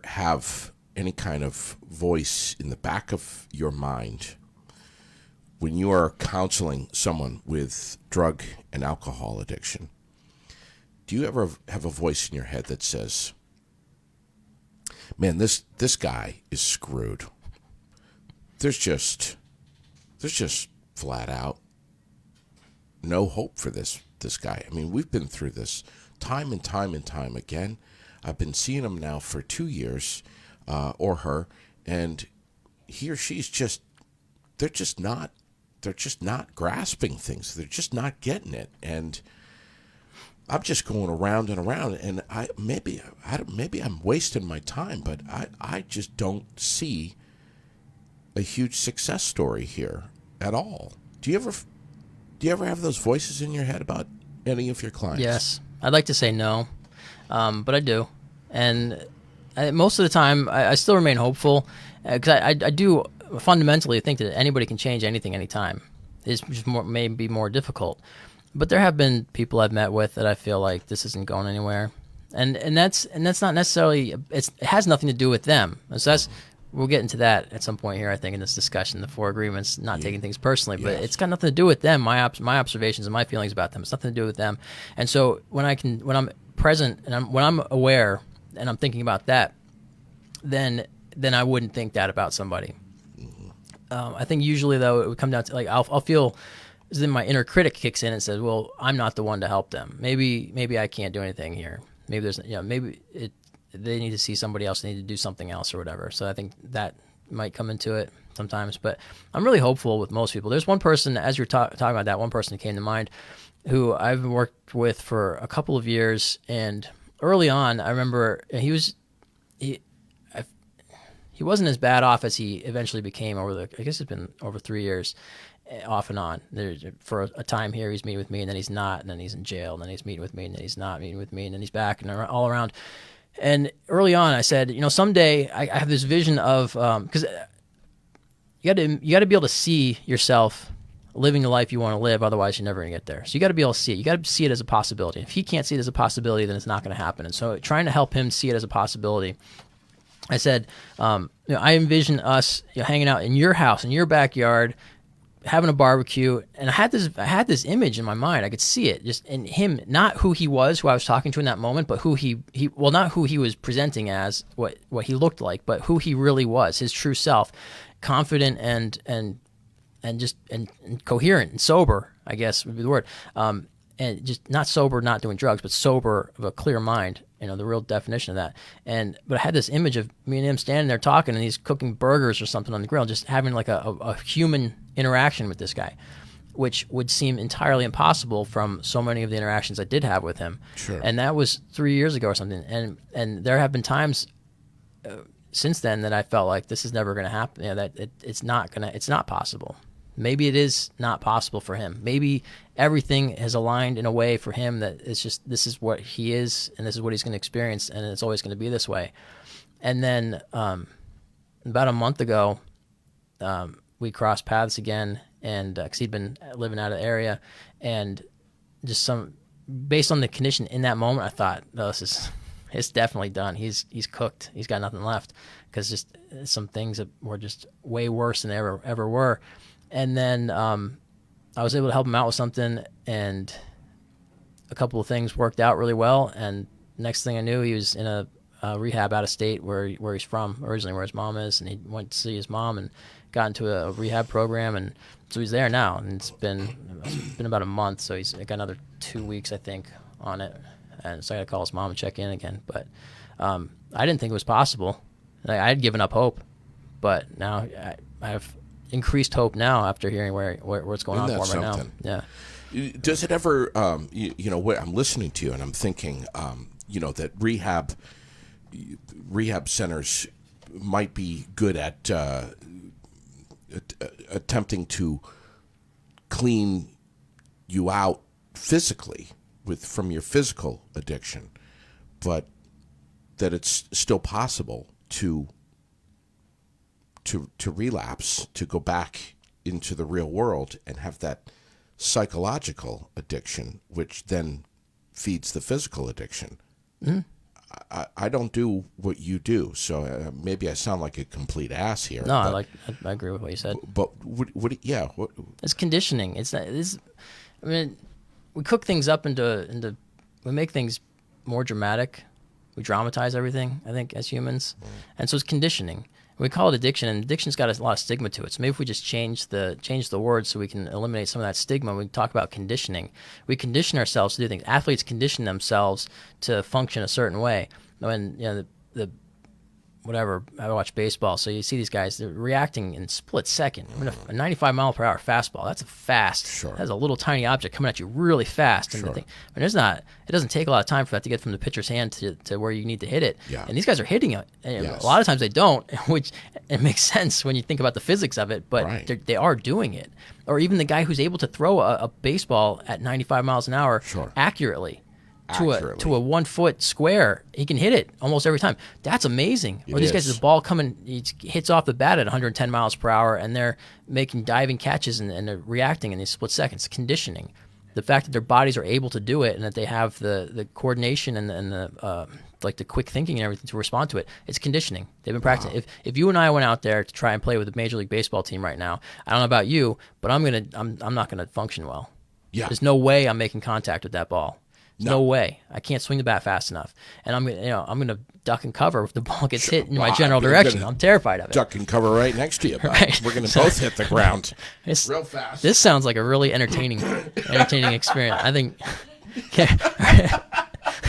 Speaker 1: have any kind of voice in the back of your mind when you are counseling someone with drug and alcohol addiction? Do you ever have a voice in your head that says, man, this guy is screwed? There's just flat out no hope for this guy. I mean, we've been through this time and time and time again. I've been seeing him now for 2 years, or her, and he or she's they're just not grasping things. They're just not getting it. And I'm just going around and around, and maybe I'm wasting my time, but I just don't see a huge success story here at all. Do you ever have those voices in your head about any of your clients?
Speaker 2: Yes. I'd like to say no, but I do. And most of the time, I still remain hopeful, because I do fundamentally think that anybody can change anything anytime. It's just maybe more difficult. But there have been people I've met with that I feel like this isn't going anywhere. And that's not necessarily, it has nothing to do with them. And so we'll get into that at some point here, I think, in this discussion, the 4 agreements, not taking things personally, but it's got nothing to do with them, my observations and my feelings about them. It's nothing to do with them. And so when I'm present and when I'm aware and I'm thinking about that, then I wouldn't think that about somebody. I think usually, though, it would come down to, like, I'll feel, then my inner critic kicks in and says, well, I'm not the one to help them. Maybe I can't do anything here. Maybe they need to see somebody else. They need to do something else or whatever. So I think that might come into it sometimes. But I'm really hopeful with most people. There's one person, as you're talking about that, one person came to mind who I've worked with for a couple of years. And early on, I remember he wasn't as bad off as he eventually became I guess it's been over 3 years, off and on. For a time here, he's meeting with me, and then he's not, and then he's in jail, and then he's meeting with me, and then he's not meeting with me, and then he's back, and all around. And early on, I said, someday I have this vision of, because you got to be able to see yourself living the life you want to live. Otherwise, you're never going to get there. So you got to be able to see it. You got to see it as a possibility. If he can't see it as a possibility, then it's not going to happen. And so, trying to help him see it as a possibility, I said, I envision us hanging out in your house, in your backyard, having a barbecue, and I had this image in my mind. I could see it just in him, not who he was, who I was talking to in that moment, but who not who he was presenting as, what he looked like, but who he really was, his true self, confident and coherent and sober, I guess would be the word. And just not sober, not doing drugs, but sober, of a clear mind, the real definition of that. But I had this image of me and him standing there talking, and he's cooking burgers or something on the grill, just having like a human interaction with this guy, which would seem entirely impossible from so many of the interactions I did have with him.
Speaker 1: Sure.
Speaker 2: And that was 3 years ago or something. And there have been times since then that I felt like this is never going to happen. That it's not possible. Maybe it is not possible for him. Maybe everything has aligned in a way for him that it's just, this is what he is, and this is what he's going to experience, and it's always going to be this way. And then about a month ago, we crossed paths again, and because he'd been living out of the area, and just based on the condition in that moment, I thought, no, it's definitely done. He's cooked. He's got nothing left, because just some things that were just way worse than they ever were. And then I was able to help him out with something, and a couple of things worked out really well. And next thing I knew, he was in a rehab out of state where he's from, originally where his mom is, and he went to see his mom and got into a rehab program, and so he's there now. And it's been about a month, so he's got another 2 weeks, I think, on it. And so I got to call his mom and check in again. But I didn't think it was possible. I had given up hope, but now I have increased hope now after hearing what's going on for him right now. Yeah.
Speaker 1: Does it ever, what I'm listening to you and I'm thinking, that rehab centers might be good at attempting to clean you out physically from your physical addiction, but that it's still possible to relapse, to go back into the real world and have that psychological addiction, which then feeds the physical addiction.
Speaker 2: Mm-hmm.
Speaker 1: I don't do what you do, so maybe I sound like a complete ass here.
Speaker 2: No, I agree with what you said.
Speaker 1: But
Speaker 2: it's conditioning. We cook things up into we make things more dramatic. We dramatize everything, I think, as humans. And so it's conditioning. We call it addiction, and addiction's got a lot of stigma to it. So maybe if we just change the word so we can eliminate some of that stigma, we talk about conditioning. We condition ourselves to do things. Athletes condition themselves to function a certain way. When the whatever, I watch baseball, so you see these guys, they're reacting in split second. I mean, a 95 mile per hour fastball, that's fast.
Speaker 1: Sure.
Speaker 2: That's a little tiny object coming at you really fast. And
Speaker 1: sure.
Speaker 2: it doesn't take a lot of time for that to get from the pitcher's hand to where you need to hit it.
Speaker 1: Yeah.
Speaker 2: And these guys are hitting it. And
Speaker 1: yes.
Speaker 2: A lot of times they don't, which it makes sense when you think about the physics of it, but
Speaker 1: right.
Speaker 2: they are doing it. Or even the guy who's able to throw a baseball at 95 miles an hour
Speaker 1: sure.
Speaker 2: accurately. To a 1 foot square, he can hit it almost every time. That's amazing. Or these guys, the ball he hits off the bat at 110 miles per hour, and they're making diving catches and they're reacting in these split seconds. Conditioning, the fact that their bodies are able to do it, and that they have the coordination and the the quick thinking and everything to respond to it. It's conditioning. They've been practicing. Wow. If you and I went out there to try and play with a Major League Baseball team right now, I don't know about you, but I'm not gonna function well.
Speaker 1: Yeah.
Speaker 2: There's no way I'm making contact with that ball. No way. I can't swing the bat fast enough. And I'm gonna duck and cover if the ball gets hit in my general direction. I'm terrified of it.
Speaker 1: Duck and cover right next to you, bud.
Speaker 2: Right.
Speaker 1: We're gonna both hit the ground real fast.
Speaker 2: This sounds like a really entertaining experience. I think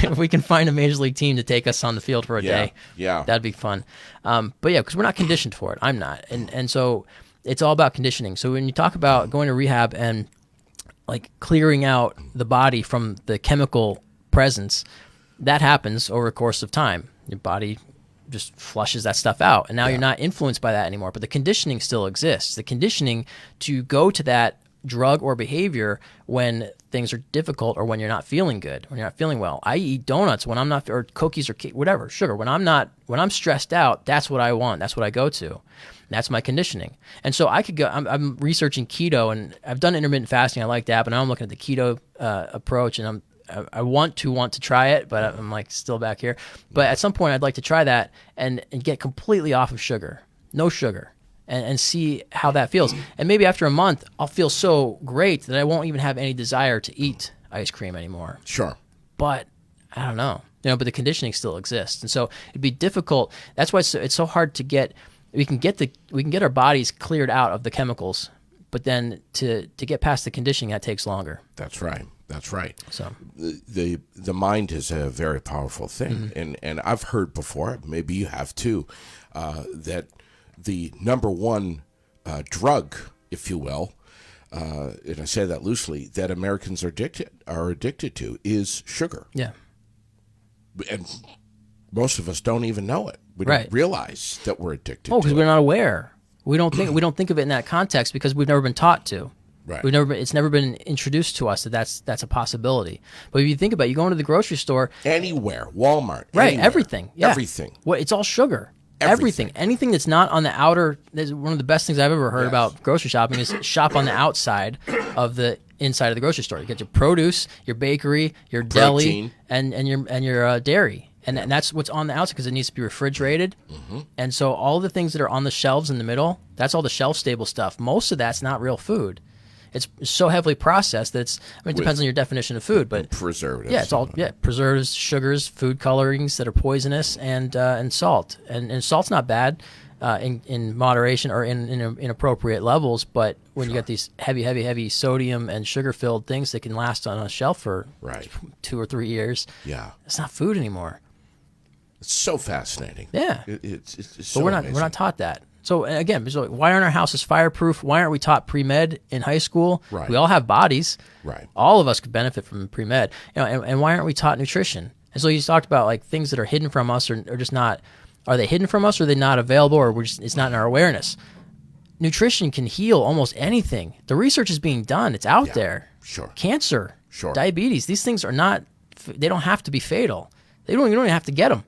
Speaker 2: if we can find a major league team to take us on the field for a day, that'd be fun. But yeah, because we're not conditioned for it. I'm not, and so it's all about conditioning. So when you talk about going to rehab and like clearing out the body from the chemical presence, that happens over a course of time. Your body just flushes that stuff out, and now you're not influenced by that anymore. But the conditioning still exists. The conditioning to go to that drug or behavior when things are difficult or when you're not feeling good, when you're not feeling well. I eat donuts when I'm not, or cookies or whatever, sugar. When I'm stressed out, that's what I want. That's what I go to. That's my conditioning. And so I could go, I'm researching keto, and I've done intermittent fasting. I like that, but now I'm looking at the keto approach, and I want to try it, but I'm like still back here. But at some point I'd like to try that and get completely off of sugar, no sugar, and see how that feels. And maybe after a month, I'll feel so great that I won't even have any desire to eat ice cream anymore.
Speaker 1: Sure.
Speaker 2: But I don't know, but the conditioning still exists. And so it'd be difficult. That's why it's so hard to get. We can get our bodies cleared out of the chemicals, but then to get past the conditioning, that takes longer.
Speaker 1: That's right.
Speaker 2: So
Speaker 1: the mind is a very powerful thing, and I've heard before, maybe you have too, that the number one drug, if you will, and I say that loosely, that Americans are addicted to is sugar.
Speaker 2: Yeah,
Speaker 1: and most of us don't even know it. We don't realize that we're addicted to it.
Speaker 2: because we're not aware. We don't think of it in that context because we've never been taught to.
Speaker 1: Right.
Speaker 2: It's never been introduced to us that's a possibility. But if you think about it, you go into the grocery store.
Speaker 1: Anywhere, Walmart.
Speaker 2: Right,
Speaker 1: anywhere,
Speaker 2: everything. Yeah.
Speaker 1: Everything.
Speaker 2: Well, it's all sugar. Everything. Anything that's not on the outer. One of the best things I've ever heard about grocery shopping is shop on the outside of the inside of the grocery store. You get your produce, your bakery, your deli, and your dairy. And that's what's on the outside because it needs to be refrigerated. Mm-hmm. And so all the things that are on the shelves in the middle, that's all the shelf-stable stuff. Most of that's not real food. It's so heavily processed that it depends on your definition of food, but
Speaker 1: preservatives.
Speaker 2: Yeah, it's all preservatives, sugars, food colorings that are poisonous, and salt. And salt's not bad in moderation or in appropriate levels, but when you get these heavy sodium and sugar filled things that can last on a shelf for 2 or 3 years, it's not food anymore.
Speaker 1: It's so fascinating.
Speaker 2: Yeah,
Speaker 1: it's so
Speaker 2: but
Speaker 1: amazing.
Speaker 2: we're not taught that. So again, why aren't our houses fireproof? Why aren't we taught pre-med in high school?
Speaker 1: Right.
Speaker 2: We all have bodies.
Speaker 1: Right.
Speaker 2: All of us could benefit from pre-med. And why aren't we taught nutrition? And so you talked about like things that are hidden from us or just not. Are they hidden from us, or are they not available, or it's not in our awareness? Nutrition can heal almost anything. The research is being done. It's out there.
Speaker 1: Sure.
Speaker 2: Cancer.
Speaker 1: Sure.
Speaker 2: Diabetes. These things are not. They don't have to be fatal. You don't even have to get them.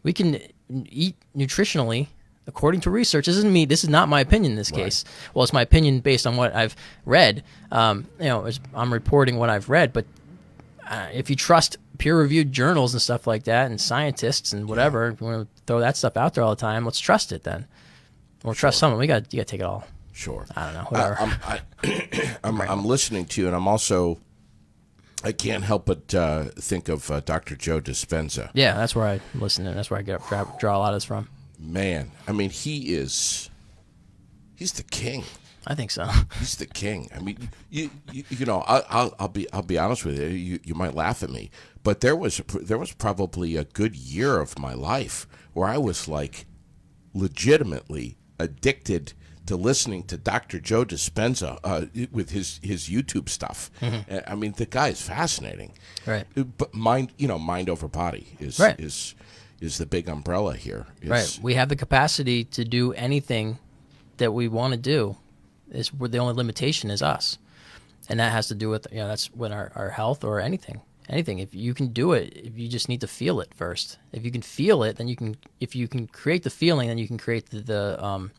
Speaker 2: We can eat nutritionally. According to research, this is not my opinion in this case. Well, it's my opinion based on what I've read. I'm reporting what I've read, but if you trust peer-reviewed journals and stuff like that, and scientists and whatever, if you want to throw that stuff out there all the time, let's trust it then. Or trust someone. You got to take it all.
Speaker 1: Sure.
Speaker 2: I don't know. Whatever.
Speaker 1: I'm listening to you, and I'm also. I can't help but think of Dr. Joe Dispenza.
Speaker 2: Yeah, that's where I listen to. That's where I draw a lot of this from.
Speaker 1: Man, I mean, he's the king.
Speaker 2: I think so.
Speaker 1: He's the king. I mean, you know, I'll be honest with you. You might laugh at me, but there was probably a good year of my life where I was like legitimately addicted to listening to Dr. Joe Dispenza with his YouTube stuff. Mm-hmm. I mean, the guy is fascinating.
Speaker 2: Right.
Speaker 1: But mind over body is the big umbrella here.
Speaker 2: Right. We have the capacity to do anything that we want to do. The only limitation is us. And that has to do with, that's when our health or anything. Anything. If you can do it, if you just need to feel it first. If you can feel it, then if you can create the feeling, then you can create the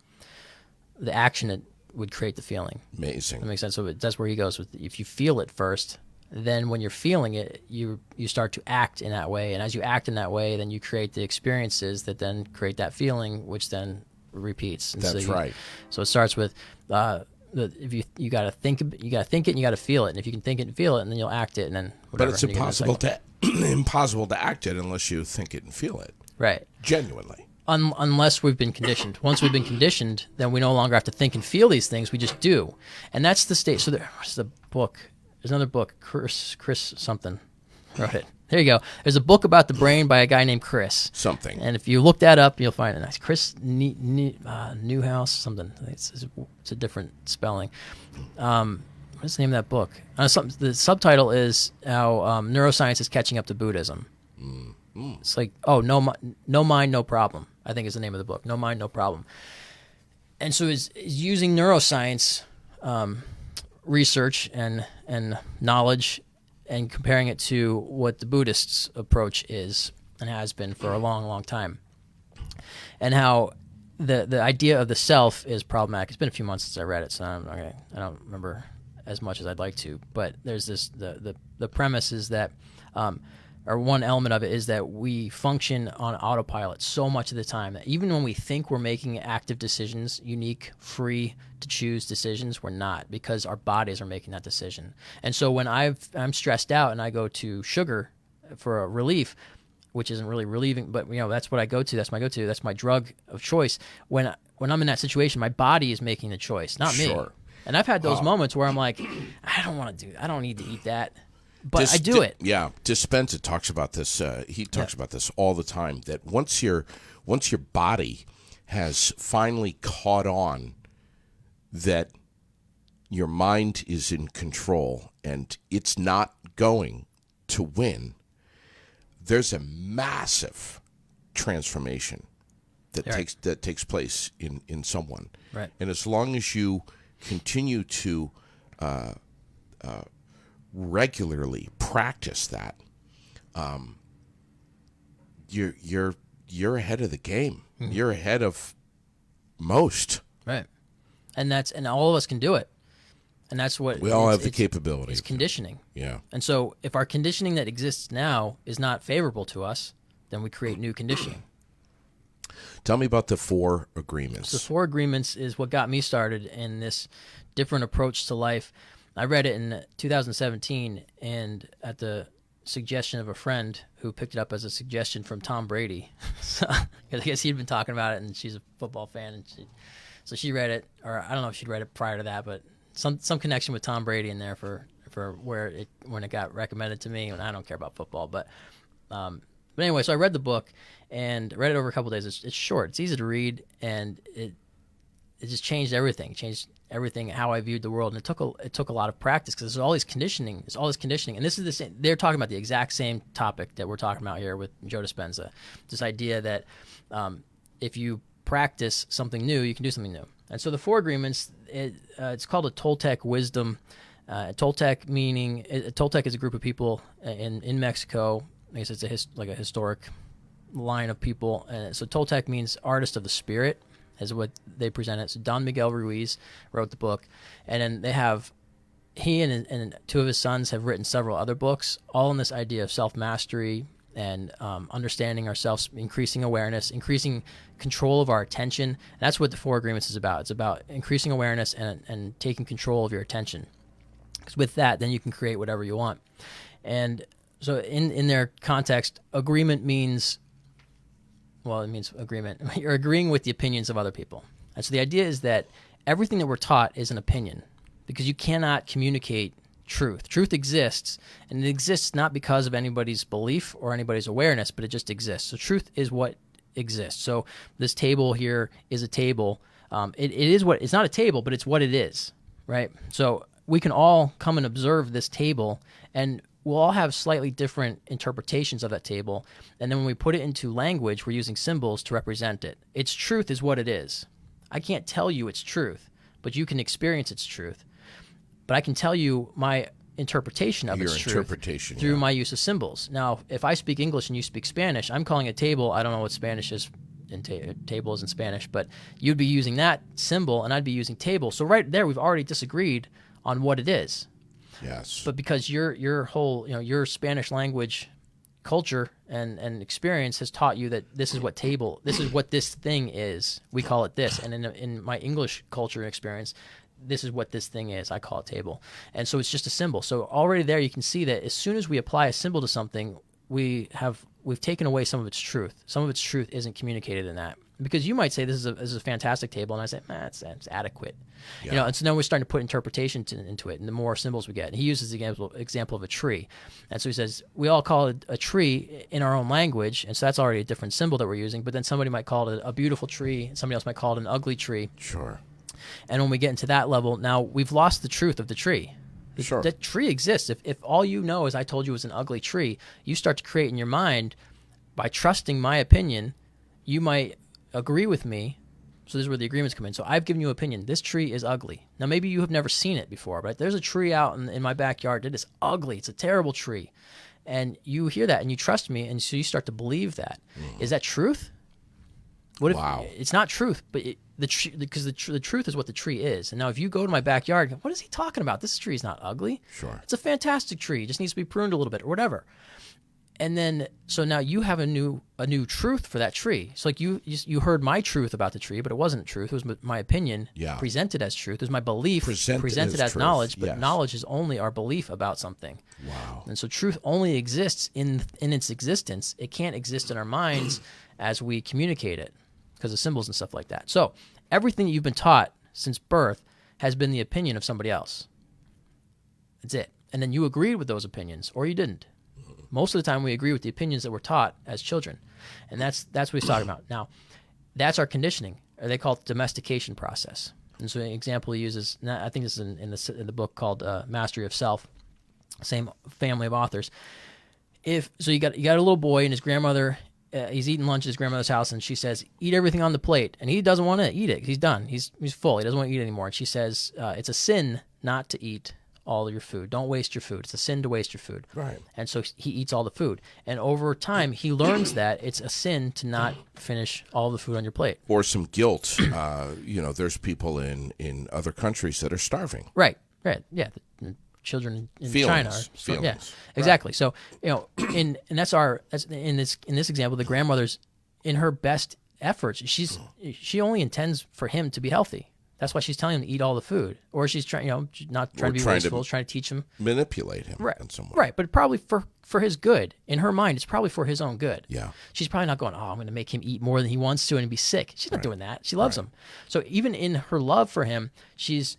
Speaker 2: action that would create the feeling.
Speaker 1: Amazing.
Speaker 2: That makes sense. So that's where he goes with, if you feel it first, then when you're feeling it, you start to act in that way. And as you act in that way, then you create the experiences that then create that feeling, which then repeats. And
Speaker 1: that's right.
Speaker 2: So it starts with if you got to think it, and you got to feel it. And if you can think it and feel it, and then you'll act it, and then whatever.
Speaker 1: But it's impossible to act it unless you think it and feel it.
Speaker 2: Right.
Speaker 1: Genuinely.
Speaker 2: Unless we've been conditioned. Once we've been conditioned, then we no longer have to think and feel these things. We just do. And that's the state. So there's the book. There's another book. Chris something wrote it. There you go. There's a book about the brain by a guy named Chris.
Speaker 1: Something.
Speaker 2: And if you look that up, you'll find it. Nice. Chris Newhouse something. It's a different spelling. What's the name of that book? The subtitle is how neuroscience is catching up to Buddhism. It's like, no mind, no problem, I think is the name of the book. No mind, no problem. And so it's using neuroscience research and knowledge and comparing it to what the Buddhists' approach is and has been for a long, long time. And how the idea of the self is problematic. It's been a few months since I read it, so I don't remember as much as I'd like to. But there's this the premise is that or one element of it is that we function on autopilot so much of the time that even when we think we're making active decisions, unique, free to choose decisions, we're not, because our bodies are making that decision. And so when I'm stressed out and I go to sugar for a relief, which isn't really relieving, but that's what I go to. That's my go-to. That's my drug of choice. When I'm in that situation, my body is making the choice, not me. And I've had those moments where I'm like, I don't need to eat that. But I do it.
Speaker 1: Yeah, Dispenza talks about this. He talks about this all the time. That once your body has finally caught on that your mind is in control and it's not going to win, there's a massive transformation that takes place in someone.
Speaker 2: Right.
Speaker 1: And as long as you continue to regularly practice that, you're ahead of the game. Mm-hmm. You're ahead of most.
Speaker 2: Right. And all of us can do it. And that's what
Speaker 1: we all have the capability.
Speaker 2: It's conditioning.
Speaker 1: Yeah.
Speaker 2: And so if our conditioning that exists now is not favorable to us, then we create new conditioning.
Speaker 1: Tell me about the 4 agreements.
Speaker 2: The 4 agreements is what got me started in this different approach to life. I read it in 2017, and at the suggestion of a friend who picked it up as a suggestion from Tom Brady. So I guess he'd been talking about it, and she's a football fan, and so she read it, or I don't know if she'd read it prior to that, but some connection with Tom Brady in there for when it got recommended to me, and I don't care about football, but anyway, so I read the book and read it over a couple of days. It's short, it's easy to read, and it just changed everything. How I viewed the world, and it took a lot of practice because there's all this conditioning, and this is the same. They're talking about the exact same topic that we're talking about here with Joe Dispenza. This idea that if you practice something new, you can do something new. And so the 4 agreements, it's called a Toltec wisdom. Toltec is a group of people in Mexico. I guess it's a historic line of people. So Toltec means artist of the spirit, is what they present it. So Don Miguel Ruiz wrote the book, and then he and 2 of his sons have written several other books, all in this idea of self-mastery and understanding ourselves, increasing awareness, increasing control of our attention. And that's what the 4 agreements is about. It's about increasing awareness and taking control of your attention. Because with that, then you can create whatever you want. And so in their context, agreement means... Well, it means agreement. You're agreeing with the opinions of other people. And so the idea is that everything that we're taught is an opinion, because you cannot communicate truth. Truth exists, and it exists not because of anybody's belief or anybody's awareness, but it just exists. So truth is what exists. So this table here is a table. It's not a table, but it's what it is, right? So we can all come and observe this table, and we'll all have slightly different interpretations of that table, and then when we put it into language, we're using symbols to represent it. Its truth is what it is. I can't tell you its truth, but you can experience its truth. But I can tell you my interpretation of its truth through my use of symbols. Now, if I speak English and you speak Spanish, I'm calling a table. I don't know what Spanish is. Table is in Spanish, but you'd be using that symbol, and I'd be using table. So right there, we've already disagreed on what it is.
Speaker 1: Yes.
Speaker 2: But because your whole, your Spanish language culture and experience has taught you that this is what this thing is. We call it this. And in my English culture and experience, this is what this thing is. I call it table. And so it's just a symbol. So already there you can see that as soon as we apply a symbol to something, we've taken away some of its truth. Some of its truth isn't communicated in that. Because you might say this is a fantastic table, and I say, it's adequate.
Speaker 1: Yeah.
Speaker 2: And so then we're starting to put interpretation into it, and the more symbols we get. And he uses the example of a tree. And so he says, we all call it a tree in our own language, and so that's already a different symbol that we're using, but then somebody might call it a beautiful tree, and somebody else might call it an ugly tree.
Speaker 1: Sure.
Speaker 2: And when we get into that level, now we've lost the truth of the tree.
Speaker 1: Sure.
Speaker 2: The tree exists. If all you know is I told you it was an ugly tree, you start to create in your mind, by trusting my opinion, you might agree with me. So this is where the agreements come in. So I've given you an opinion. This tree is ugly. Now, maybe you have never seen it before, but there's a tree out in my backyard that is ugly. It's a terrible tree. And you hear that and you trust me, and so you start to believe that. Is that truth? What if it's not truth, but because the truth is what the tree is. And now if you go to my backyard, what is he talking about? This tree is not ugly.
Speaker 1: Sure.
Speaker 2: It's a fantastic tree. It just needs to be pruned a little bit or whatever. And then, so now you have a new truth for that tree. So like you heard my truth about the tree, but it wasn't truth. It was my opinion presented as truth. It was my belief presented as knowledge, but knowledge is only our belief about something.
Speaker 1: Wow.
Speaker 2: And so truth only exists in its existence. It can't exist in our minds as we communicate it because of symbols and stuff like that. So everything you've been taught since birth has been the opinion of somebody else. That's it. And then you agreed with those opinions, or you didn't. Most of the time, we agree with the opinions that we're taught as children, and that's what he's talking about. Now, that's our conditioning, or they call it the domestication process. And so, an example he uses, I think this is in the book called Mastery of Self, same family of authors. You got a little boy, and his grandmother, he's eating lunch at his grandmother's house, and she says, "Eat everything on the plate," and he doesn't want to eat it. He's done. He's full. He doesn't want to eat anymore. And she says, "It's a sin not to eat all your food. Don't waste your food. It's a sin to waste your food."
Speaker 1: Right.
Speaker 2: And so he eats all the food. And over time, he learns that it's a sin to not finish all the food on your plate.
Speaker 1: Or some guilt. There's people in other countries that are starving.
Speaker 2: Right. Yeah. The children in China are.
Speaker 1: Feelings.
Speaker 2: Yeah. Exactly. Right. So, in this example, the grandmother's in her best efforts, she only intends for him to be healthy. That's why she's telling him to eat all the food, or she's trying, not trying to be wasteful, trying to teach him,
Speaker 1: manipulate him,
Speaker 2: right?
Speaker 1: In some way.
Speaker 2: Right, but probably for his good. In her mind, it's probably for his own good.
Speaker 1: Yeah,
Speaker 2: she's probably not going, oh, I'm going to make him eat more than he wants to and be sick. She's not doing that. She loves him. So even in her love for him, she's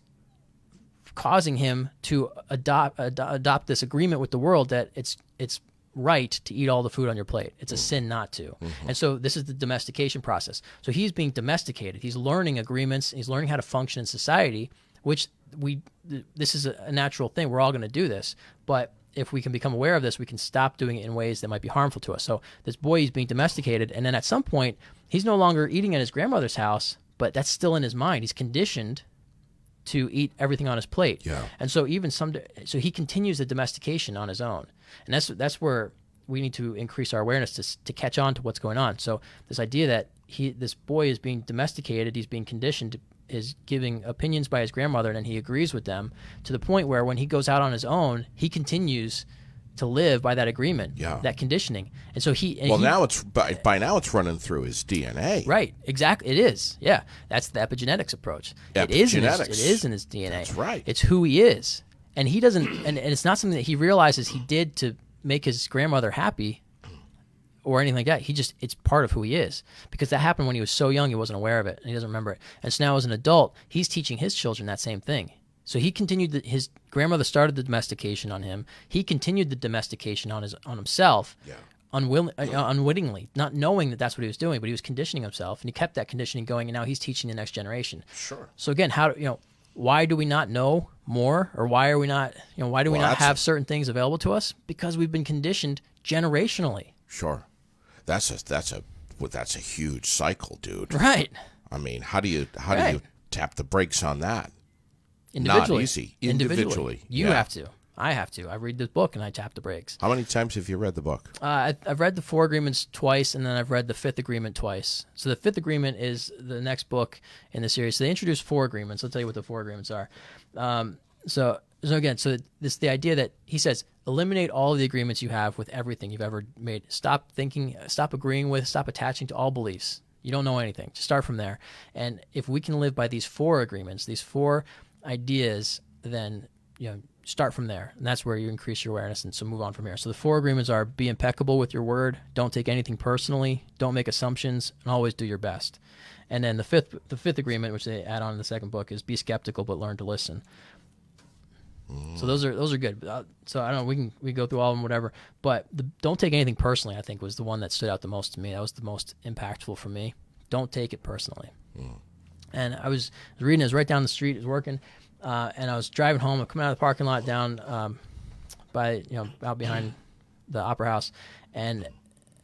Speaker 2: causing him to adopt this agreement with the world that it's right to eat all the food on your plate. It's a sin not to. And so this is the domestication process. So he's being domesticated. He's learning agreements. He's learning how to function in society, which this is a natural thing. We're all going to do this. But if we can become aware of this, we can stop doing it in ways that might be harmful to us. So this boy, he's being domesticated. And then at some point, he's no longer eating at his grandmother's house, but that's still in his mind. He's conditioned to eat everything on his plate.
Speaker 1: Yeah.
Speaker 2: And so so he continues the domestication on his own. And that's where we need to increase our awareness to catch on to what's going on. So this idea that this boy is being domesticated, he's being conditioned, is giving opinions by his grandmother, and then he agrees with them to the point where when he goes out on his own, he continues to live by that agreement, that conditioning. And so
Speaker 1: now it's by now it's running through his DNA.
Speaker 2: Right, exactly. It is. Yeah, that's the epigenetics approach. It is in his DNA.
Speaker 1: That's right.
Speaker 2: It's who he is. And he doesn't, and it's not something that he realizes he did to make his grandmother happy or anything like that. It's part of who he is, because that happened when he was so young, he wasn't aware of it, and he doesn't remember it. And so now as an adult, he's teaching his children that same thing. So he continued, his grandmother started the domestication on him. He continued the domestication on himself, unwittingly, not knowing that that's what he was doing, but he was conditioning himself, and he kept that conditioning going, and now he's teaching the next generation.
Speaker 1: Sure.
Speaker 2: So again, why do we not know more, or why are we not, why do we not have certain things available to us? Because we've been conditioned generationally.
Speaker 1: Sure. That's a huge cycle, dude.
Speaker 2: Right.
Speaker 1: I mean, how do you tap the brakes on that?
Speaker 2: Individually.
Speaker 1: Not easy. Individually.
Speaker 2: You have to. I have to. I read this book and I tap the brakes.
Speaker 1: How many times have you read the book?
Speaker 2: I've read the 4 Agreements twice, and then I've read the 5th Agreement twice. So the 5th Agreement is the next book in the series. So they introduced 4 agreements. I'll tell you what the 4 agreements are. So the idea that he says, eliminate all of the agreements you have with everything you've ever made. Stop thinking, stop agreeing with, stop attaching to all beliefs. You don't know anything. Just start from there. And if we can live by these 4 agreements, these 4 ideas, then start from there, and that's where you increase your awareness. And so move on from here. So the 4 agreements are: be impeccable with your word, don't take anything personally, don't make assumptions, and always do your best. And then the fifth agreement, which they add on in the second book, is be skeptical but learn to listen. So those are good. So I don't know, we go through all of them, whatever. But don't take anything personally, I think, was the one that stood out the most to me. That was the most impactful for me. Don't take it personally. And I was reading, it was right down the street, I was working, and I was driving home. I'm coming out of the parking lot down by, out behind the Opera House, and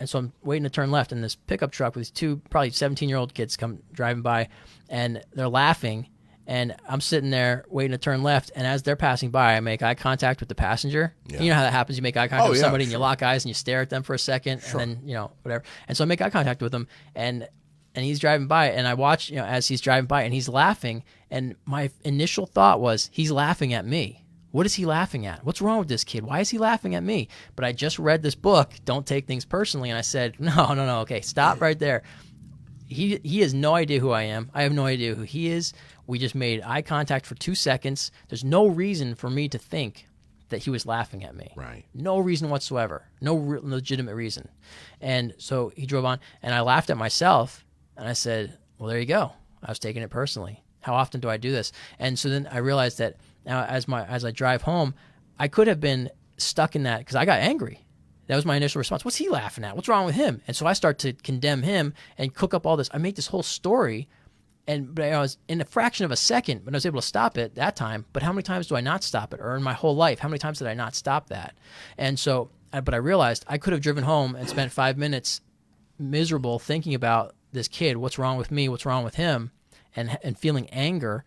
Speaker 2: so I'm waiting to turn left, and this pickup truck with these 2 probably 17-year-old kids come driving by, and they're laughing, and I'm sitting there waiting to turn left, and as they're passing by, I make eye contact with the passenger. Yeah. You know how that happens? You make eye contact with somebody, and you lock eyes, and you stare at them for a second, and then, whatever. And so I make eye contact with him, and he's driving by, and I watch, as he's driving by, and he's laughing, and my initial thought was, he's laughing at me. What is he laughing at? What's wrong with this kid? Why is he laughing at me? But I just read this book, Don't Take Things Personally, and I said, no, okay, stop right there. He has no idea who I am. I have no idea who he is. We just made eye contact for 2 seconds. There's no reason for me to think that he was laughing at me.
Speaker 1: Right.
Speaker 2: No reason whatsoever. No legitimate reason. And so he drove on, and I laughed at myself, and I said, well, there you go. I was taking it personally. How often do I do this? And so then I realized that now as I drive home, I could have been stuck in that because I got angry. That was my initial response. What's he laughing at? What's wrong with him? And so I start to condemn him and cook up all this. I make this whole story, but I was in a fraction of a second, but I was able to stop it that time. But how many times do I not stop it? Or in my whole life, how many times did I not stop that? And so, but I realized I could have driven home and spent 5 minutes miserable thinking about this kid. What's wrong with me? What's wrong with him? And feeling anger.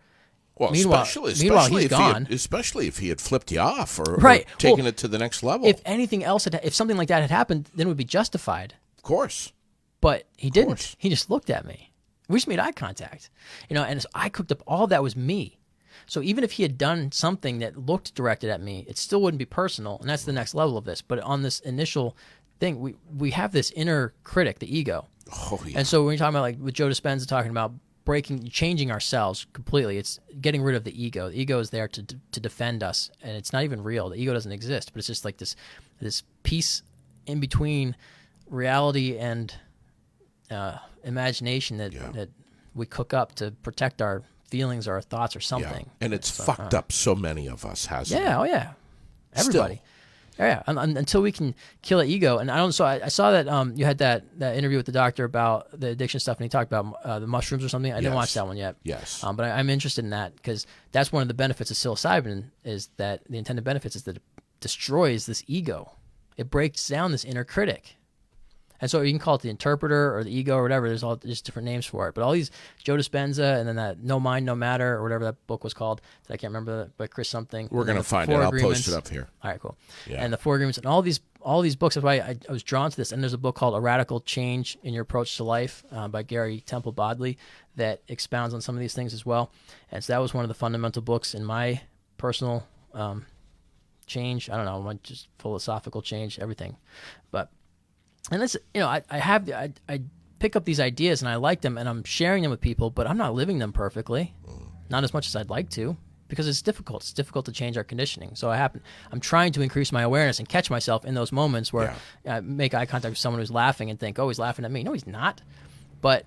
Speaker 1: Well,
Speaker 2: meanwhile he's gone.
Speaker 1: Especially if he had flipped you off or taken it to the next level.
Speaker 2: If anything else if something like that had happened, then it would be justified.
Speaker 1: Of course.
Speaker 2: But he didn't. He just looked at me. We just made eye contact. And so I cooked up all that was me. So even if he had done something that looked directed at me, it still wouldn't be personal, and that's the next level of this. But on this initial thing, we have this inner critic, the ego.
Speaker 1: Oh, yeah.
Speaker 2: And so when you're talking about, like with Joe Dispenza talking about changing ourselves completely. It's getting rid of the ego. The ego is there to defend us, and it's not even real. The ego doesn't exist, but it's just like this piece in between reality and imagination that we cook up to protect our feelings or our thoughts or something.
Speaker 1: Yeah. And it's fucked up so many of us, hasn't it?
Speaker 2: Yeah, oh yeah. Everybody.
Speaker 1: Still.
Speaker 2: Yeah, until we can kill the ego. And I saw that you had that interview with the doctor about the addiction stuff, and he talked about the mushrooms or something. I didn't watch that one yet.
Speaker 1: Yes.
Speaker 2: But I'm interested in that because that's one of the benefits of psilocybin is that the intended benefits is that it destroys this ego. It breaks down this inner critic. And so you can call it the interpreter or the ego or whatever. There's all just different names for it. But all these Joe Dispenza and then that No Mind, No Matter or whatever that book was called that I can't remember by Chris something.
Speaker 1: We're going to find it. I'll post it up here.
Speaker 2: All right, cool.
Speaker 1: Yeah.
Speaker 2: And the Four Agreements and all these books. That's why I was drawn to this. And there's a book called A Radical Change in Your Approach to Life by Gary Temple Bodley that expounds on some of these things as well. And so that was one of the fundamental books in my personal change. I don't know, just philosophical change, everything. But and it's, I pick up these ideas and I like them and I'm sharing them with people, but I'm not living them perfectly, not as much as I'd like to, because it's difficult. It's difficult to change our conditioning. So I'm trying to increase my awareness and catch myself in those moments where I make eye contact with someone who's laughing and think, oh, he's laughing at me. No, he's not. But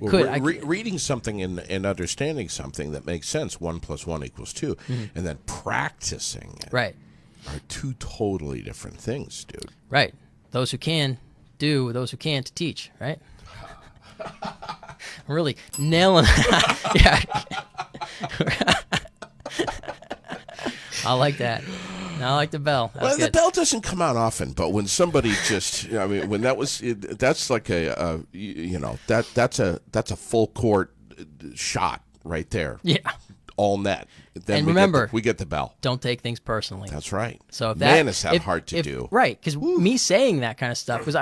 Speaker 1: reading something and understanding something that makes sense, 1 + 1 = 2, and then practicing it
Speaker 2: are
Speaker 1: two totally different things, dude.
Speaker 2: Right. Those who can do, those who can't teach, right? I'm really nailing that. I like that. I like the bell. That's
Speaker 1: the bell doesn't come out often, but when somebody when that was, that's like that's a full court shot right there.
Speaker 2: Yeah.
Speaker 1: All net. Then
Speaker 2: and remember,
Speaker 1: we get the bell.
Speaker 2: Don't take things personally.
Speaker 1: That's right.
Speaker 2: So if
Speaker 1: is that hard to do?
Speaker 2: Right, because me saying that kind of stuff, because I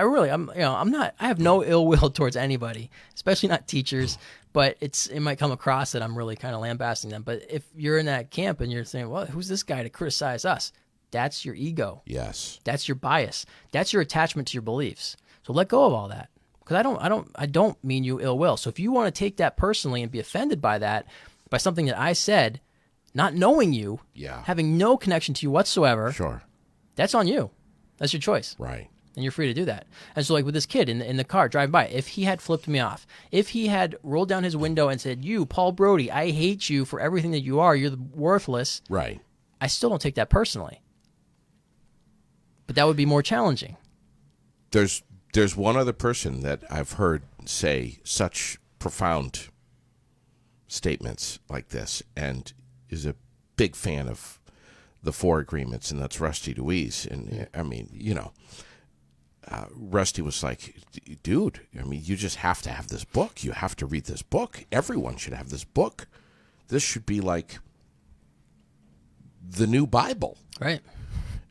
Speaker 2: have no ill will towards anybody, especially not teachers. But it might come across that I'm really kind of lambasting them. But if you're in that camp and you're saying, well, who's this guy to criticize us? That's your ego.
Speaker 1: Yes.
Speaker 2: That's your bias. That's your attachment to your beliefs. So let go of all that. Because I don't mean you ill will. So if you want to take that personally and be offended by that, by something that I said, not knowing you, having no connection to you whatsoever,
Speaker 1: sure,
Speaker 2: that's on you. That's your choice.
Speaker 1: Right.
Speaker 2: And you're free to do that. And so like with this kid in the car driving by, if he had flipped me off, if he had rolled down his window and said, you, Paul Brodie, I hate you for everything that you are, you're worthless.
Speaker 1: Right.
Speaker 2: I still don't take that personally. But that would be more challenging.
Speaker 1: There's one other person that I've heard say such profound statements like this and is a big fan of the Four Agreements, and that's Rusty Louise. And I mean, Rusty was like, dude, I mean, you just have to have this book. You have to read this book. Everyone should have this book. This should be like the new Bible.
Speaker 2: Right.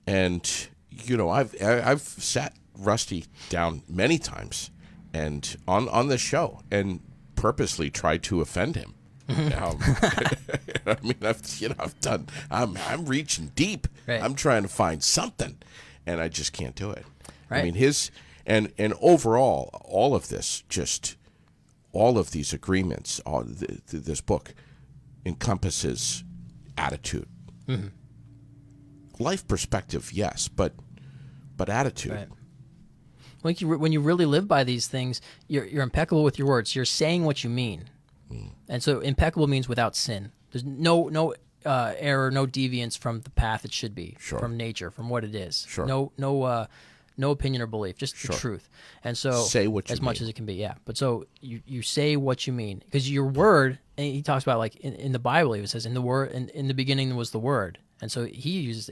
Speaker 1: And, I've sat Rusty down many times and on this show and purposely tried to offend him. I mean, I'm reaching deep.
Speaker 2: Right.
Speaker 1: I'm trying to find something, and I just can't do it.
Speaker 2: Right.
Speaker 1: I mean, and overall, all of this, just all of these agreements, this book encompasses attitude, life perspective, yes, but attitude.
Speaker 2: Right. When you really live by these things, you're impeccable with your words. You're saying what you mean. And so impeccable means without sin. There's no error, no deviance from the path it should be, from nature, from what it is.
Speaker 1: Sure.
Speaker 2: No opinion or belief, just the truth. And so
Speaker 1: say what you
Speaker 2: as much as it can be, yeah. But so you say what you mean, because your word. And he talks about like in the Bible, he says in the beginning was the Word, and so he's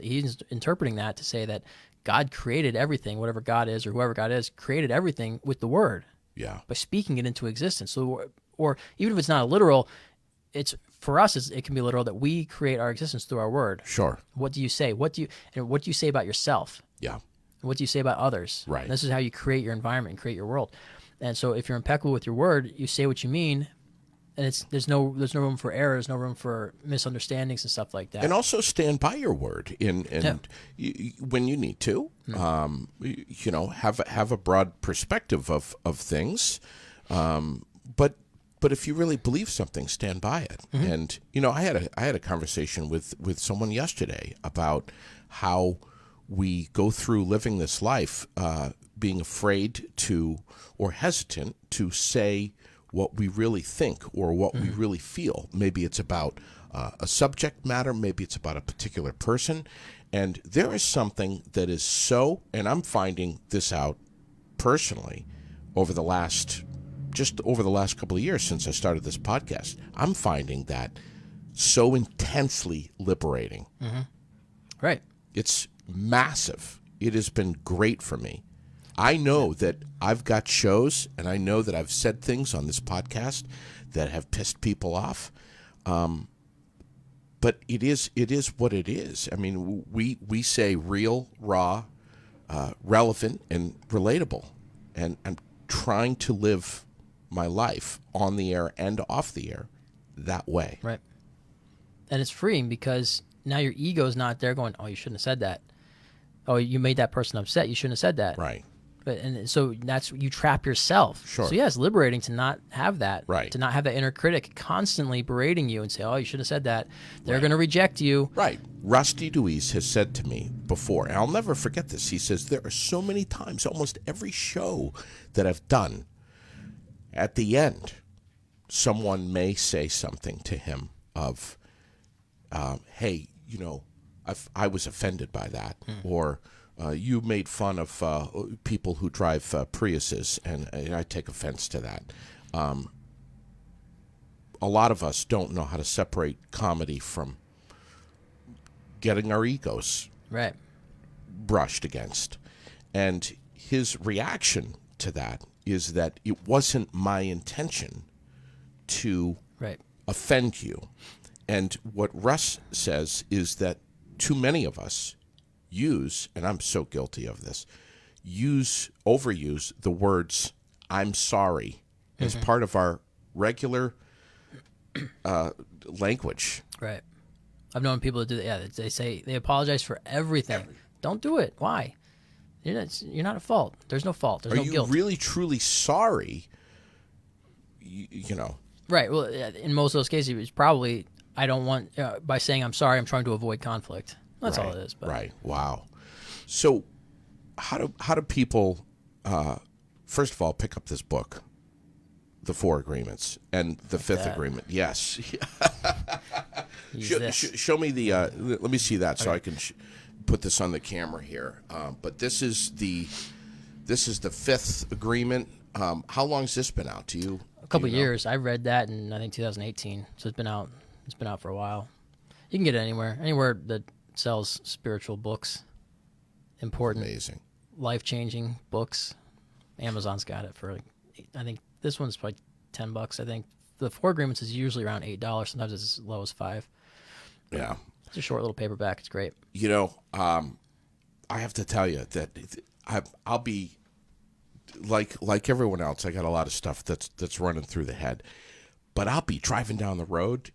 Speaker 2: interpreting that to say that God created everything, whatever God is or whoever God is, created everything with the Word.
Speaker 1: Yeah.
Speaker 2: By speaking it into existence. So. Or even if it's not a literal, it's for us. It can be literal that we create our existence through our word.
Speaker 1: Sure.
Speaker 2: What do you say? What do you say about yourself?
Speaker 1: Yeah.
Speaker 2: And what do you say about others?
Speaker 1: Right.
Speaker 2: And this is how you create your environment and create your world. And so, if you're impeccable with your word, you say what you mean, and there's no room for errors, no room for misunderstandings and stuff like that.
Speaker 1: And also stand by your word when you need to. Have a broad perspective of things, but but if you really believe something, stand by it. And I had a conversation with someone yesterday about how we go through living this life being afraid to or hesitant to say what we really think or what we really feel. Maybe it's about a subject matter, maybe it's about a particular person. And there is something that is so, and I'm finding this out personally over the last couple of years since I started this podcast, I'm finding that so intensely liberating.
Speaker 2: Right.
Speaker 1: It's massive. It has been great for me. I know that I've got shows, and I know that I've said things on this podcast that have pissed people off. But it is what it is. I mean, we say real, raw, relevant, and relatable. And I'm trying to live my life on the air and off the air that way.
Speaker 2: Right. And it's freeing because now your ego's not there going, oh, you shouldn't have said that. Oh, you made that person upset. You shouldn't have said that.
Speaker 1: Right.
Speaker 2: And so that's, you trap yourself.
Speaker 1: Sure.
Speaker 2: So yeah, it's liberating to not have that.
Speaker 1: Right.
Speaker 2: To not have that inner critic constantly berating you and say, oh, you should have said that. They're going to reject you.
Speaker 1: Right. Rusty Deweese has said to me before, and I'll never forget this. He says, there are so many times, almost every show that I've done, at the end, someone may say something to him of, hey, I was offended by that, or you made fun of people who drive Priuses, and I take offense to that. A lot of us don't know how to separate comedy from getting our egos brushed against. And his reaction to that is that it wasn't my intention to offend you. And what Russ says is that too many of us use, and I'm so guilty of this, overuse the words "I'm sorry" as part of our regular language.
Speaker 2: Right. I've known people that do that. Yeah, they say they apologize for everything. Don't do it. Why? You're not at fault. There's no fault. There's no guilt.
Speaker 1: Are you really, truly sorry?
Speaker 2: Right. Well, in most of those cases, it's probably, I don't want, by saying I'm sorry, I'm trying to avoid conflict. That's all it is. But.
Speaker 1: Right. Wow. So how do people, first of all, pick up this book, The Four Agreements, and the Fifth Agreement? Yes. Show me the, let me see that so I can put this on the camera here. But this is the Fifth Agreement. How long has this been out? Do you?
Speaker 2: A couple years. I read that in, I think, 2018. So it's been out. It's been out for a while. You can get it anywhere that sells spiritual books, important,
Speaker 1: amazing,
Speaker 2: life-changing books. Amazon's got it for, I think this one's probably $10. I think the Four Agreements is usually around $8. Sometimes it's as low as $5.
Speaker 1: Yeah,
Speaker 2: it's a short little paperback. It's great.
Speaker 1: I have to tell you that I'll be like everyone else. I got a lot of stuff that's running through the head, but I'll be driving down the road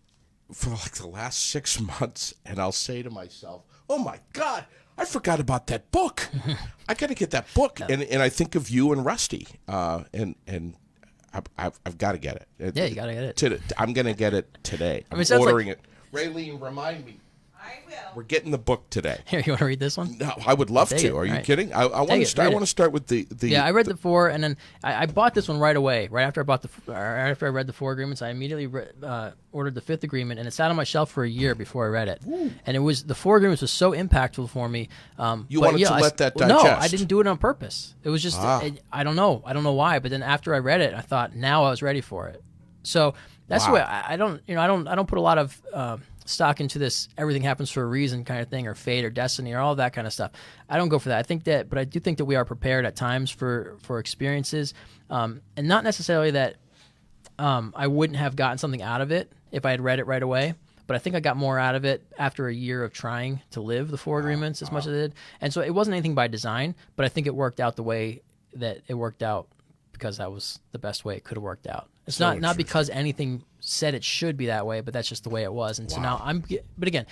Speaker 1: for like the last 6 months, and I'll say to myself, "Oh my God, I forgot about that book. I got to get that book." And I think of you and Rusty, and I've got to get it.
Speaker 2: Yeah, you got to get it.
Speaker 1: I'm going to get it today. I'm ordering it. Raylene, remind me.
Speaker 3: I will.
Speaker 1: We're getting the book today.
Speaker 2: Here, you want to read this one?
Speaker 1: No, I would love to. Are you kidding? I want to start. I want to start with the.
Speaker 2: Yeah, I read the four, and then I bought this one right away. Right after I read the Four Agreements, I immediately ordered the Fifth Agreement, and it sat on my shelf for a year before I read it. Ooh. And the Four Agreements was so impactful for me.
Speaker 1: You wanted to let that digest.
Speaker 2: No, I didn't do it on purpose. It was just I don't know why, but then after I read it, I thought now I was ready for it. So that's the way I don't put a lot of stock into this everything happens for a reason kind of thing, or fate or destiny or all that kind of stuff. I don't go for that. But I do think that we are prepared at times for experiences, and not necessarily that I wouldn't have gotten something out of it if I had read it right away. But I think I got more out of it after a year of trying to live the Four Agreements as much as I did. And so it wasn't anything by design, but I think it worked out the way that it worked out because that was the best way it could have worked out. It's not because anything said it should be that way, but that's just the way it was. And so now but again,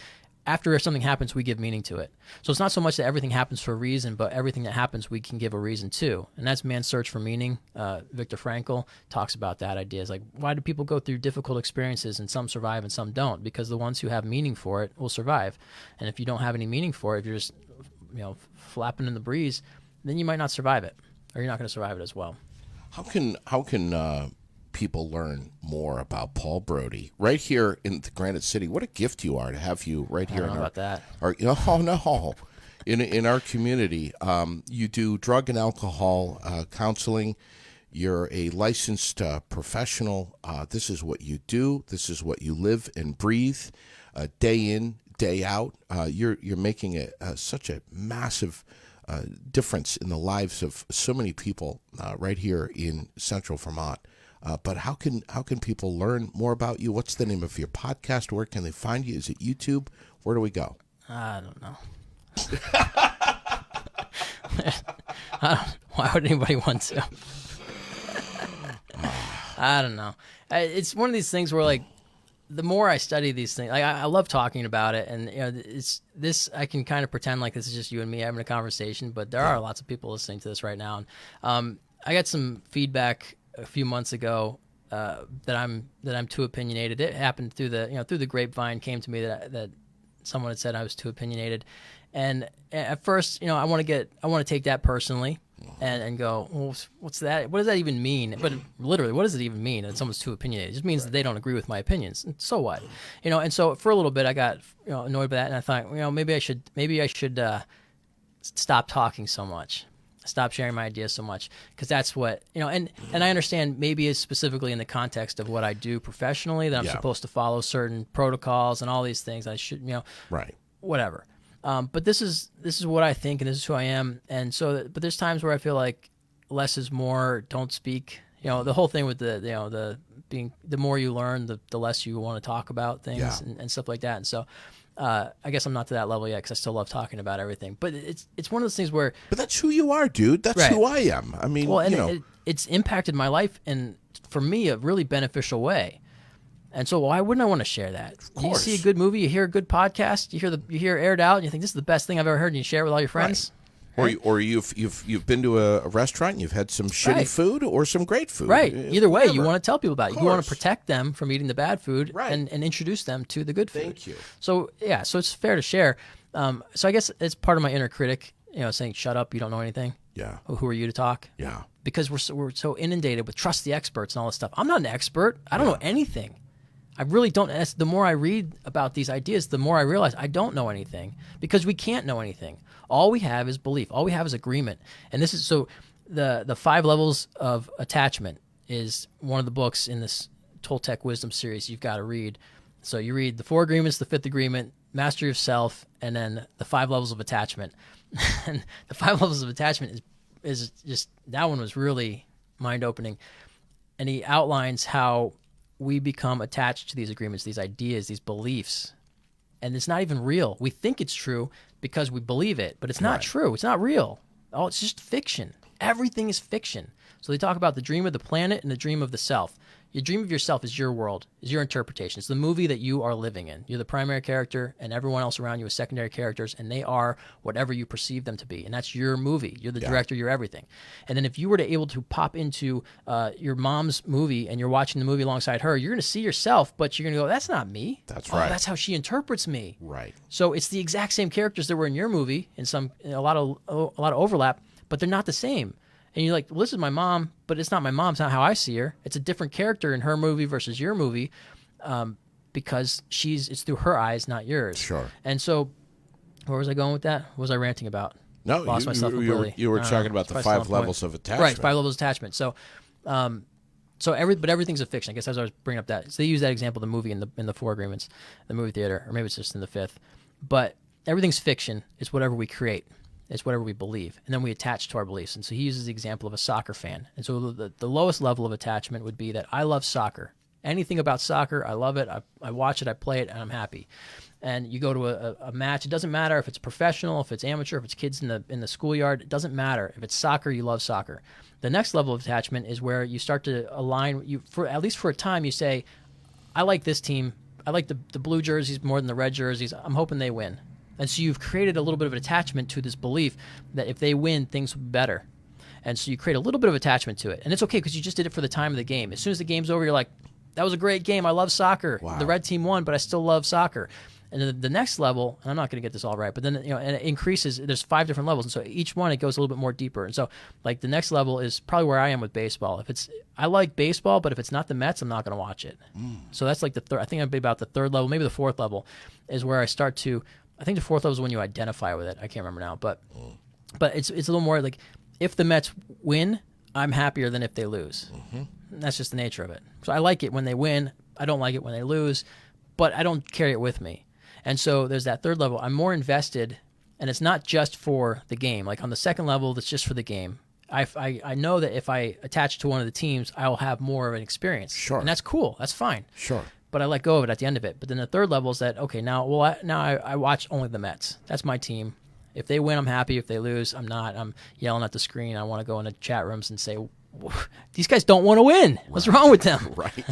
Speaker 2: after something happens, we give meaning to it. So it's not so much that everything happens for a reason, but everything that happens, we can give a reason to. And that's man's search for meaning. Viktor Frankl talks about that idea. It's like, why do people go through difficult experiences and some survive and some don't? Because the ones who have meaning for it will survive. And if you don't have any meaning for it, if you're just, flapping in the breeze, then you might not survive it, or you're not going to survive it as well.
Speaker 1: How can people learn more about Paul Brodie right here in the Granite City? What a gift you are to have you right here.
Speaker 2: I don't know about that.
Speaker 1: In our community. You do drug and alcohol counseling. You're a licensed professional. This is what you do. This is what you live and breathe, day in, day out. You're making such a massive difference in the lives of so many people right here in Central Vermont. But how can people learn more about you? What's the name of your podcast? Where can they find you? Is it YouTube? Where do we go?
Speaker 2: I don't know. Why would anybody want to? I don't know. It's one of these things where, like, the more I study these things, like, I love talking about it, and it's this. I can kind of pretend like this is just you and me having a conversation, but there are lots of people listening to this right now. And I got some feedback a few months ago that I'm too opinionated. It happened through the grapevine. Came to me that someone had said I was too opinionated, and at first, I want to take that personally and go, well, what's that? What does that even mean? But literally, what does it even mean that someone's too opinionated? It just means that they don't agree with my opinions. And so what? And so for a little bit, I got annoyed by that, and I thought, maybe I should stop talking so much. Stop sharing my ideas so much, because that's what and I understand maybe it's specifically in the context of what I do professionally that I'm supposed to follow certain protocols and all these things. I should
Speaker 1: right,
Speaker 2: whatever. But this is what I think, and this is who I am. And so, but there's times where I feel like less is more. Don't speak. The whole thing with the more you learn, the less you want to talk about things and stuff like that. And so. I guess I'm not to that level yet because I still love talking about everything. But it's one of those things where...
Speaker 1: But that's who you are, dude. That's who I am. I mean,
Speaker 2: it's impacted my life in, for me, a really beneficial way. And so why wouldn't I want to share that?
Speaker 1: Of course.
Speaker 2: You see a good movie, you hear a good podcast, you hear Aired Out, and you think this is the best thing I've ever heard, and you share it with all your friends.
Speaker 1: Right. Or you've been to a restaurant and you've had some shitty food or some great food.
Speaker 2: Right. Either way, you want to tell people about it. You want to protect them from eating the bad food and introduce them to the good food.
Speaker 1: Thank you.
Speaker 2: So so it's fair to share. So I guess it's part of my inner critic, saying, shut up, you don't know anything.
Speaker 1: Yeah.
Speaker 2: Who are you to talk?
Speaker 1: Yeah.
Speaker 2: Because we're so inundated with trust the experts and all this stuff. I'm not an expert. I don't know anything. I really don't. The more I read about these ideas, the more I realize I don't know anything, because we can't know anything. All we have is belief. All we have is agreement. And this is so the 5 levels of attachment is one of the books in this Toltec wisdom series you've got to read. So you read the 4 agreements, the 5th agreement, mastery of self, and then the 5 levels of attachment. And the 5 levels of attachment is just, that one was really mind-opening. And he outlines how we become attached to these agreements, these ideas, these beliefs, and it's not even real. We think it's true because we believe it, but it's not true. It's not real. Oh, it's just fiction. Everything is fiction. So they talk about the dream of the planet and the dream of the self. Your dream of yourself is your world, is your interpretation. It's the movie that you are living in. You're the primary character, and everyone else around you is secondary characters, and they are whatever you perceive them to be. And that's your movie. You're the director, you're everything. And then if you were to able to pop into your mom's movie and you're watching the movie alongside her, you're going to see yourself, but you're going to go, that's not me.
Speaker 1: That's right.
Speaker 2: That's how she interprets me.
Speaker 1: Right.
Speaker 2: So it's the exact same characters that were in your movie, in a lot of overlap, but they're not the same. And you're like, well, this is my mom, but it's not my mom. It's not how I see her. It's a different character in her movie versus your movie, because it's through her eyes, not yours.
Speaker 1: Sure.
Speaker 2: And so, where was I going with that? What was I ranting about?
Speaker 1: No,
Speaker 2: Lost myself completely.
Speaker 1: You were talking about the 5 levels of attachment.
Speaker 2: Right, 5 levels of attachment. So, but everything's a fiction. I guess as I was bringing up that, so they use that example, the movie in the 4 agreements, the movie theater, or maybe it's just in the 5th. But everything's fiction. It's whatever we create. It's whatever we believe, and then we attach to our beliefs. And so he uses the example of a soccer fan. And so the lowest level of attachment would be that I love soccer. Anything about soccer, I love it. I watch it, I play it, and I'm happy. And you go to a match. It doesn't matter if it's professional, if it's amateur, if it's kids in the schoolyard. It doesn't matter. If it's soccer, you love soccer. The next level of attachment is where you start to align. At least for a time, you say, I like this team. like the blue jerseys more than the red jerseys. I'm hoping they win. And so you've created a little bit of an attachment to this belief that if they win, things will be better. And so you create a little bit of attachment to it. And it's okay because you just did it for the time of the game. As soon as the game's over, you're like, that was a great game. I love soccer.
Speaker 1: Wow.
Speaker 2: The red team won, but I still love soccer. And then the next level, and I'm not going to get this all right, but then and it increases. There's 5 different levels, and so each one it goes a little bit more deeper. And so like the next level is probably where I am with baseball. I like baseball, but if it's not the Mets, I'm not going to watch it. So that's like the third. I think I'd be about the third level, maybe the fourth level, is where I start to. I think the fourth level is when you identify with it. I can't remember now, but it's a little more like if the Mets win, I'm happier than if they lose. That's just the nature of it. So I like it when they win. I don't like it when they lose, but I don't carry it with me. And so there's that third level. I'm more invested, and it's not just for the game. Like on the second level, that's just for the game. I know that if I attach to one of the teams, I'll have more of an experience.
Speaker 1: Sure.
Speaker 2: And that's cool. That's fine.
Speaker 1: Sure.
Speaker 2: But I let go of it at the end of it. But then the third level is that, okay, now I watch only the Mets. That's my team. If they win, I'm happy. If they lose, I'm not. I'm yelling at the screen. I want to go into chat rooms and say, these guys don't want to win. What's wrong with them?
Speaker 1: Right.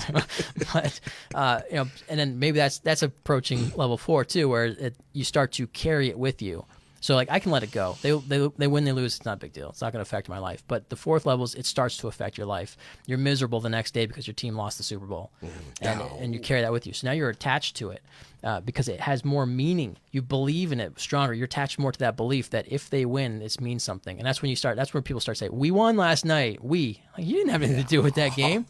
Speaker 2: But and then maybe that's approaching level 4 too, where you start to carry it with you. So like I can let it go. They win, they lose. It's not a big deal. It's not going to affect my life. But the fourth level is it starts to affect your life. You're miserable the next day because your team lost the Super Bowl, and you carry that with you. So now you're attached to it because it has more meaning. You believe in it stronger. You're attached more to that belief that if they win, it means something. And that's when you start. That's where people start saying, "We won last night." You didn't have anything to do with that game.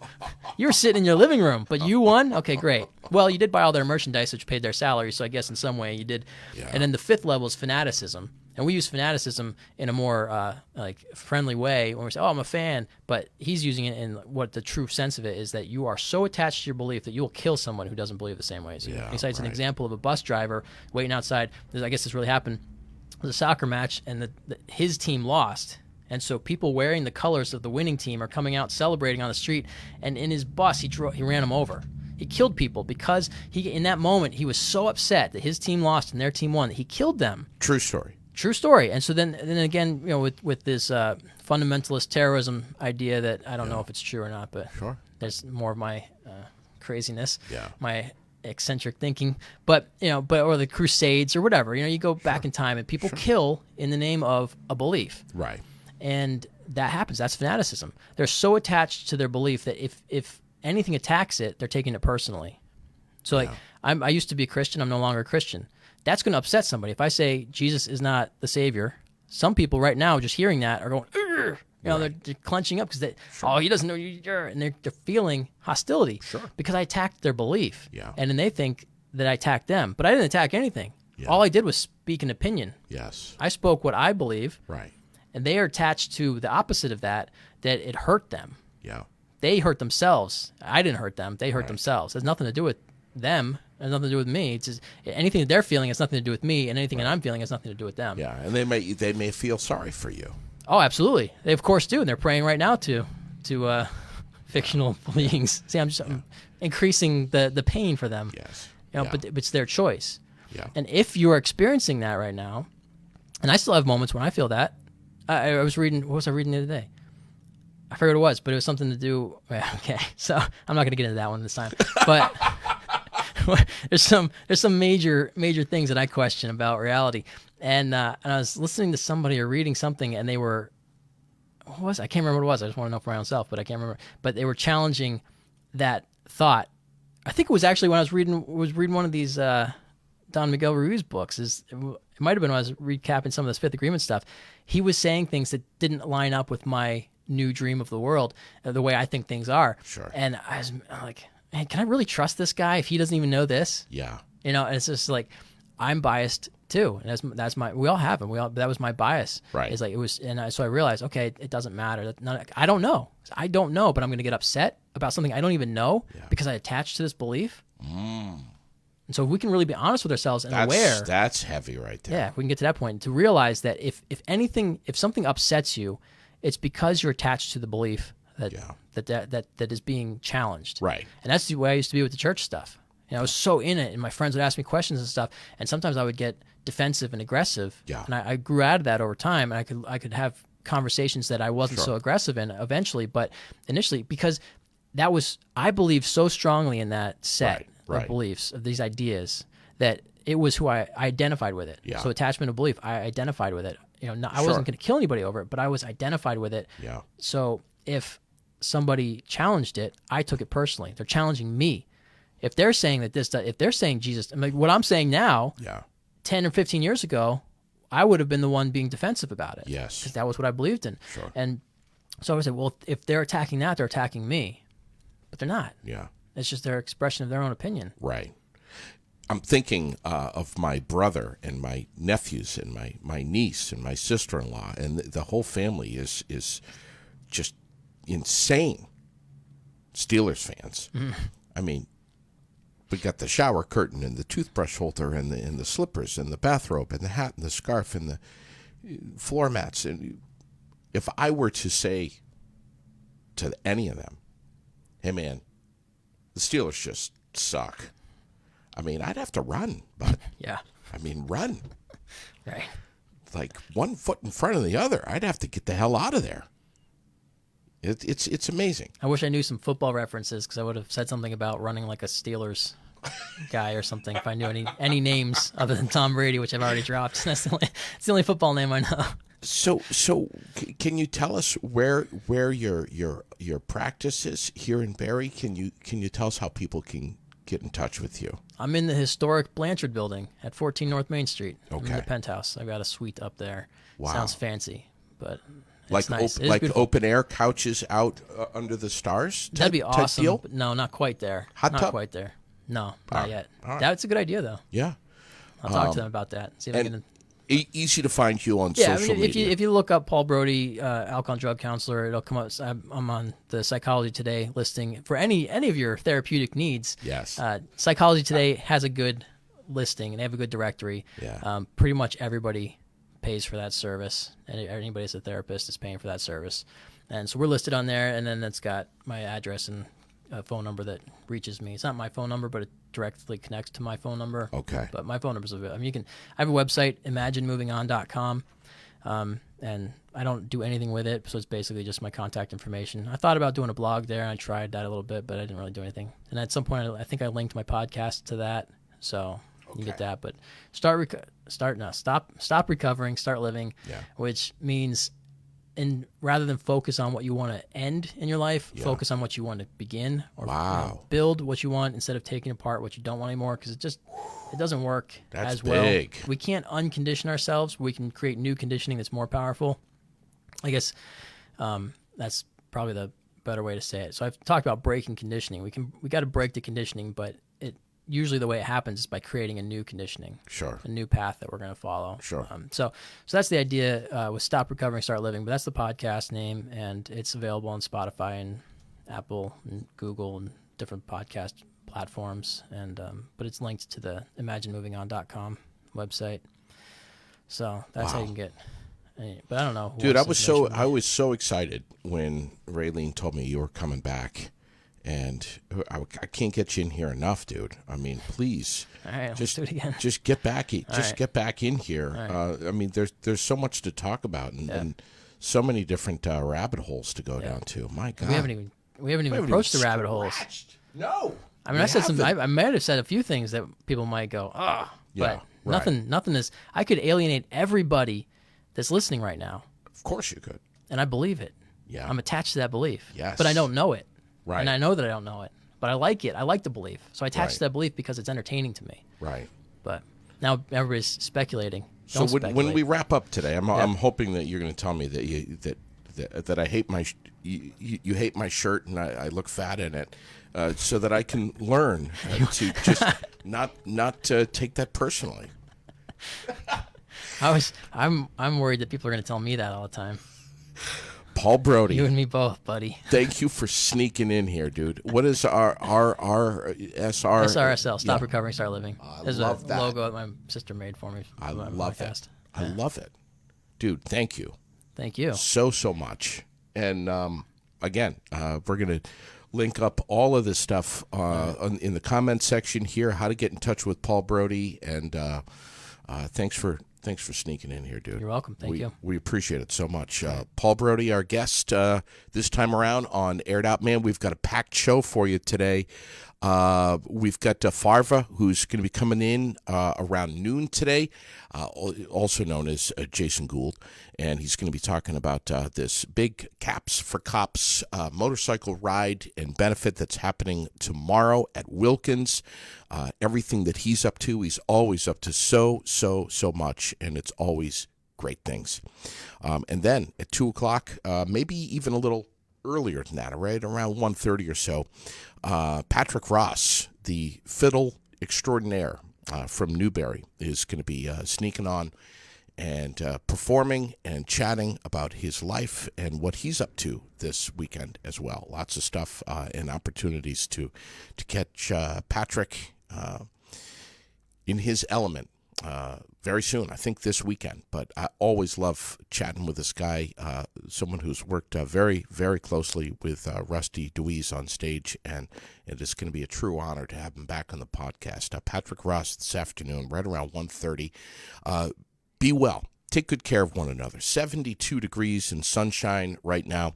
Speaker 2: You were sitting in your living room, but you won. Okay, great. Well, you did buy all their merchandise, which paid their salary. So I guess in some way you did.
Speaker 1: Yeah.
Speaker 2: And then the fifth level is fanaticism. And we use fanaticism in a more like friendly way when we say, "Oh, I'm a fan," but he's using it in what the true sense of it is that you are so attached to your belief that you will kill someone who doesn't believe the same way as you. He cites an example of a bus driver waiting outside. I guess this really happened. It was a soccer match, and his team lost. And so people wearing the colors of the winning team are coming out celebrating on the street. And in his bus, he ran them over. He killed people because in that moment he was so upset that his team lost and their team won that he killed them.
Speaker 1: True story.
Speaker 2: True story. And so then again, with this fundamentalist terrorism idea that I don't know if it's true or not, but there's more of my craziness, my eccentric thinking, but or the Crusades or whatever. You go back in time and people kill in the name of a belief.
Speaker 1: Right.
Speaker 2: And that happens. That's fanaticism. They're so attached to their belief that if anything attacks it, they're taking it personally. So like I used to be a Christian. I'm no longer a Christian. That's going to upset somebody. If I say Jesus is not the Savior, some people right now just hearing that are going, they're clenching up because he doesn't know you're, and they're feeling hostility because I attacked their belief.
Speaker 1: Yeah.
Speaker 2: And then they think that I attacked them, but I didn't attack anything. Yeah. All I did was speak an opinion.
Speaker 1: Yes.
Speaker 2: I spoke what I believe.
Speaker 1: Right.
Speaker 2: And they are attached to the opposite of that it hurt them.
Speaker 1: Yeah.
Speaker 2: They hurt themselves. I didn't hurt them. They hurt themselves. It has nothing to do with them. It has nothing to do with me. It's just, anything that they're feeling has nothing to do with me, and anything that I'm feeling has nothing to do with them.
Speaker 1: Yeah, and they may feel sorry for you.
Speaker 2: Oh, absolutely. They of course do, and they're praying right now to fictional beings. See, I'm increasing the pain for them.
Speaker 1: Yes.
Speaker 2: But it's their choice.
Speaker 1: Yeah.
Speaker 2: And if you are experiencing that right now, and I still have moments when I feel that. I was reading. What was I reading the other day? I forget what it was, but it was something to do. Okay, so I'm not going to get into that one this time. But there's some major things that I question about reality, and I was listening to somebody or reading something, and they were, what was it? I can't remember what it was. I just want to know for my own self, but I can't remember. But they were challenging that thought. I think it was actually when I was reading one of these Don Miguel Ruiz's books. It might have been when I was recapping some of this Fifth Agreement stuff. He was saying things that didn't line up with my new dream of the world, the way I think things are.
Speaker 1: Sure. And
Speaker 2: I was like, man, can I really trust this guy if he doesn't even know this?
Speaker 1: Yeah.
Speaker 2: And it's just like, I'm biased too. And that's we all have them. That was my bias.
Speaker 1: Right.
Speaker 2: It's like, it was, so I realized, okay, it doesn't matter. I don't know, but I'm going to get upset about something I don't even know because I attached to this belief. And so if we can really be honest with ourselves and aware.
Speaker 1: That's heavy right there.
Speaker 2: Yeah, if we can get to that point to realize that if something upsets you, it's because you're attached to the belief that is being challenged.
Speaker 1: Right.
Speaker 2: And that's the way I used to be with the church stuff. I was so in it, and my friends would ask me questions and stuff, and sometimes I would get defensive and aggressive.
Speaker 1: Yeah.
Speaker 2: And I grew out of that over time, and I could have conversations that I wasn't so aggressive in eventually, but initially because I believed so strongly in that set.
Speaker 1: Right. Right.
Speaker 2: of beliefs, of these ideas, that it was who I identified with it.
Speaker 1: Yeah.
Speaker 2: So attachment of belief, I identified with it. I
Speaker 1: Sure.
Speaker 2: wasn't going to kill anybody over it, but I was identified with it.
Speaker 1: Yeah.
Speaker 2: So if somebody challenged it, I took it personally. They're challenging me. If they're saying that if they're saying Jesus, I mean, what I'm saying now,
Speaker 1: Yeah.
Speaker 2: 10 or 15 years ago, I would have been the one being defensive about it.
Speaker 1: Yes.
Speaker 2: Because that was what I believed in.
Speaker 1: Sure.
Speaker 2: And so I said, well, if they're attacking that, they're attacking me. But they're not.
Speaker 1: Yeah.
Speaker 2: It's just their expression of their own opinion.
Speaker 1: Right. I'm thinking of my brother and my nephews and my niece and my sister-in-law, and the whole family is just insane Steelers fans. I mean, we got the shower curtain and the toothbrush holder and the slippers and the bathrobe and the hat and the scarf and the floor mats. And if I were to say to any of them, hey, man, the Steelers just suck, I mean, I'd have to run, but
Speaker 2: Yeah.
Speaker 1: I mean, run.
Speaker 2: Right.
Speaker 1: Like 1 foot in front of the other. I'd have to get the hell out of there. It's amazing.
Speaker 2: I wish I knew some football references because I would have said something about running like a Steelers guy or something if I knew any names other than Tom Brady, which I've already dropped. It's the only football name I know.
Speaker 1: So can you tell us where your practice is here in Barrie? Can you tell us how people can get in touch with you?
Speaker 2: I'm in the historic Blanchard building at 14 North Main Street. I'm in
Speaker 1: Okay.
Speaker 2: the penthouse. I've got a suite up there.
Speaker 1: Wow.
Speaker 2: Sounds fancy, but it's
Speaker 1: Like
Speaker 2: nice. It is
Speaker 1: like
Speaker 2: beautiful.
Speaker 1: open air couches out under the stars?
Speaker 2: That'd be
Speaker 1: type
Speaker 2: awesome.
Speaker 1: deal?
Speaker 2: But no, not quite there.
Speaker 1: Hot
Speaker 2: not
Speaker 1: tub?
Speaker 2: quite there. No, not yet.
Speaker 1: all right.
Speaker 2: That's a good idea, though.
Speaker 1: Yeah.
Speaker 2: I'll talk to them about that. See if I
Speaker 1: And
Speaker 2: can.
Speaker 1: easy to find you on
Speaker 2: Yeah, I
Speaker 1: social
Speaker 2: mean,
Speaker 1: media.
Speaker 2: if you look up Paul Brodie, alcohol and drug counselor, it'll come up. I'm on the Psychology Today listing for any of your therapeutic needs.
Speaker 1: Yes.
Speaker 2: Psychology Today has a good listing and they have a good directory.
Speaker 1: Yeah.
Speaker 2: Pretty much everybody pays for that service, and anybody that's a therapist is paying for that service. And so we're listed on there, and then that's got my address and a phone number that reaches me. It's not my phone number, but it directly connects to my phone number.
Speaker 1: Okay.
Speaker 2: But my phone number's available. I mean, I have a website, imaginemovingon.com, and I don't do anything with it, so it's basically just my contact information. I thought about doing a blog there, and I tried that a little bit, but I didn't really do anything. And at some point, I think I linked my podcast to that, so you can get
Speaker 1: Okay.
Speaker 2: that. But stop recovering, start living,
Speaker 1: Yeah.
Speaker 2: which means rather than focus on what you want to end in your life,
Speaker 1: Yeah.
Speaker 2: focus on what you want to begin, or
Speaker 1: Wow.
Speaker 2: build what you want instead of taking apart what you don't want anymore, because it doesn't work
Speaker 1: That's
Speaker 2: as well.
Speaker 1: big.
Speaker 2: We can't uncondition ourselves. We can create new conditioning that's more powerful. I guess that's probably the better way to say it. So I've talked about breaking conditioning. We got to break the conditioning, but usually the way it happens is by creating a new conditioning.
Speaker 1: Sure.
Speaker 2: A new path that we're going to follow.
Speaker 1: Sure.
Speaker 2: So that's the idea with Stop Recovering, Start Living. But that's the podcast name, and it's available on Spotify and Apple and Google and different podcast platforms. And but it's linked to the imaginemovingon.com website. So that's how you can get. But I don't know,
Speaker 1: Dude, I was so excited when Raylene told me you were coming back. And I can't get you in here enough, dude. I mean, please,
Speaker 2: All right,
Speaker 1: just
Speaker 2: let's do it again.
Speaker 1: Just get back,
Speaker 2: right.
Speaker 1: get back in here.
Speaker 2: right.
Speaker 1: I mean, there's so much to talk about, and so many different rabbit holes to go down to. My God,
Speaker 2: We haven't even approached the rabbit holes.
Speaker 1: No,
Speaker 2: I mean, I said I might have said a few things that people might go,
Speaker 1: Yeah,
Speaker 2: but
Speaker 1: right.
Speaker 2: nothing is. I could alienate everybody that's listening right now,
Speaker 1: Of course you could.
Speaker 2: and I believe it.
Speaker 1: Yeah,
Speaker 2: I'm attached to that belief.
Speaker 1: Yes.
Speaker 2: But I don't know it.
Speaker 1: Right.
Speaker 2: And I know that I don't know it, but I like it. I like the belief, so I attach
Speaker 1: Right.
Speaker 2: to that belief because it's entertaining to me.
Speaker 1: right.
Speaker 2: But now everybody's speculating.
Speaker 1: So
Speaker 2: Don't
Speaker 1: when
Speaker 2: speculate.
Speaker 1: we wrap up today, I'm hoping that you're going to tell me that that I hate my you hate my shirt and I look fat in it, so that I can learn to just not take that personally.
Speaker 2: I'm worried that people are going to tell me that all the time.
Speaker 1: Paul Brodie,
Speaker 2: You and me both, buddy.
Speaker 1: thank you for sneaking in here, dude. What is our SR?
Speaker 2: SRSL, Stop
Speaker 1: Yeah.
Speaker 2: Recovering, Start Living. There's
Speaker 1: love
Speaker 2: a
Speaker 1: that.
Speaker 2: logo that my sister made for me.
Speaker 1: I
Speaker 2: for my
Speaker 1: love
Speaker 2: podcast.
Speaker 1: it. I love it, dude. Thank you
Speaker 2: Thank you.
Speaker 1: so much. And again, we're gonna link up all of this stuff in the comment section here. How to get in touch with Paul Brodie, and thanks for sneaking in here, dude.
Speaker 2: You're welcome. Thank you.
Speaker 1: We appreciate it so much. Paul Brodie, our guest this time around on Aired Out. Man, we've got a packed show for you today. We've got Farva, who's going to be coming in around noon today, also known as Jason Gould, and he's going to be talking about this big Caps for Cops motorcycle ride and benefit that's happening tomorrow at Wilkins. Everything that he's up to, he's always up to so much, and it's always great things. And then at 2 o'clock, maybe even a little earlier than that, right around 1:30 or so, Patrick Ross, the fiddle extraordinaire from Newberry, is going to be sneaking on and performing and chatting about his life and what he's up to this weekend as well. Lots of stuff and opportunities to catch Patrick in his element very soon, I think this weekend. But I always love chatting with this guy, someone who's worked very, very closely with Rusty Deweese on stage, and it is going to be a true honor to have him back on the podcast. Patrick Ross this afternoon, right around 1:30. Be well. Take good care of one another. 72 degrees and sunshine right now.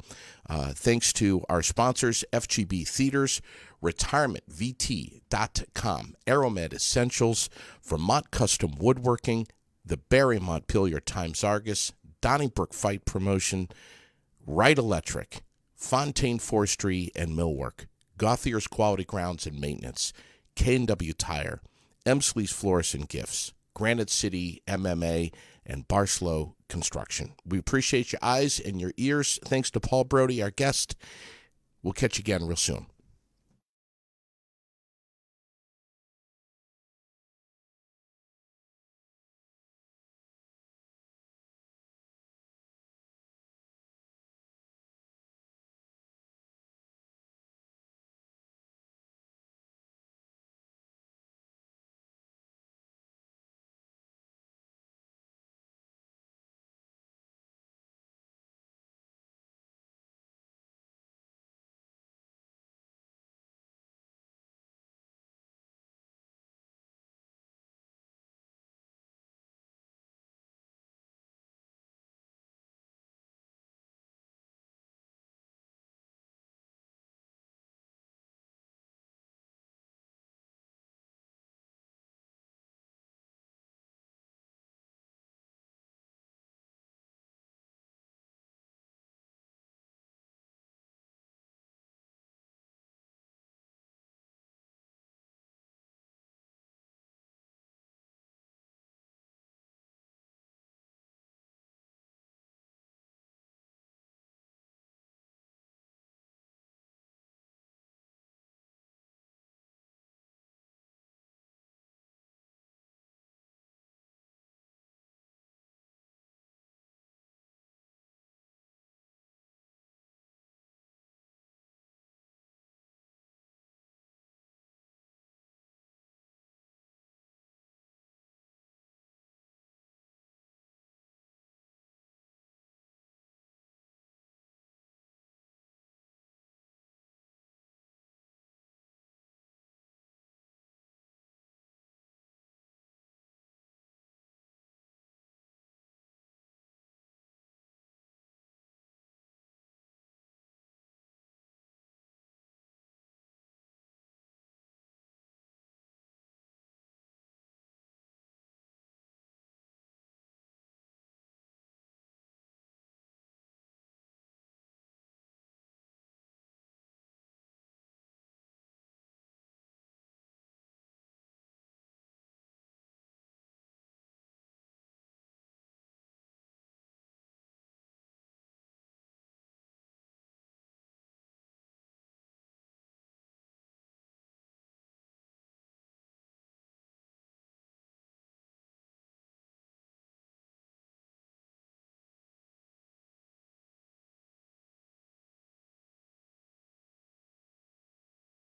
Speaker 1: Thanks to our sponsors, FGB Theaters, retirementvt.com, Aeromed Essentials, Vermont Custom Woodworking, the Barry Montpelier Times Argus, Donnybrook Fight Promotion, Wright Electric, Fontaine Forestry and Millwork, Gauthier's Quality Grounds and Maintenance, K&W Tire, Emsley's Florists and Gifts, Granite City MMA, and Barslow Construction. We appreciate your eyes and your ears. Thanks to Paul Brodie, our guest. We'll catch you again real soon.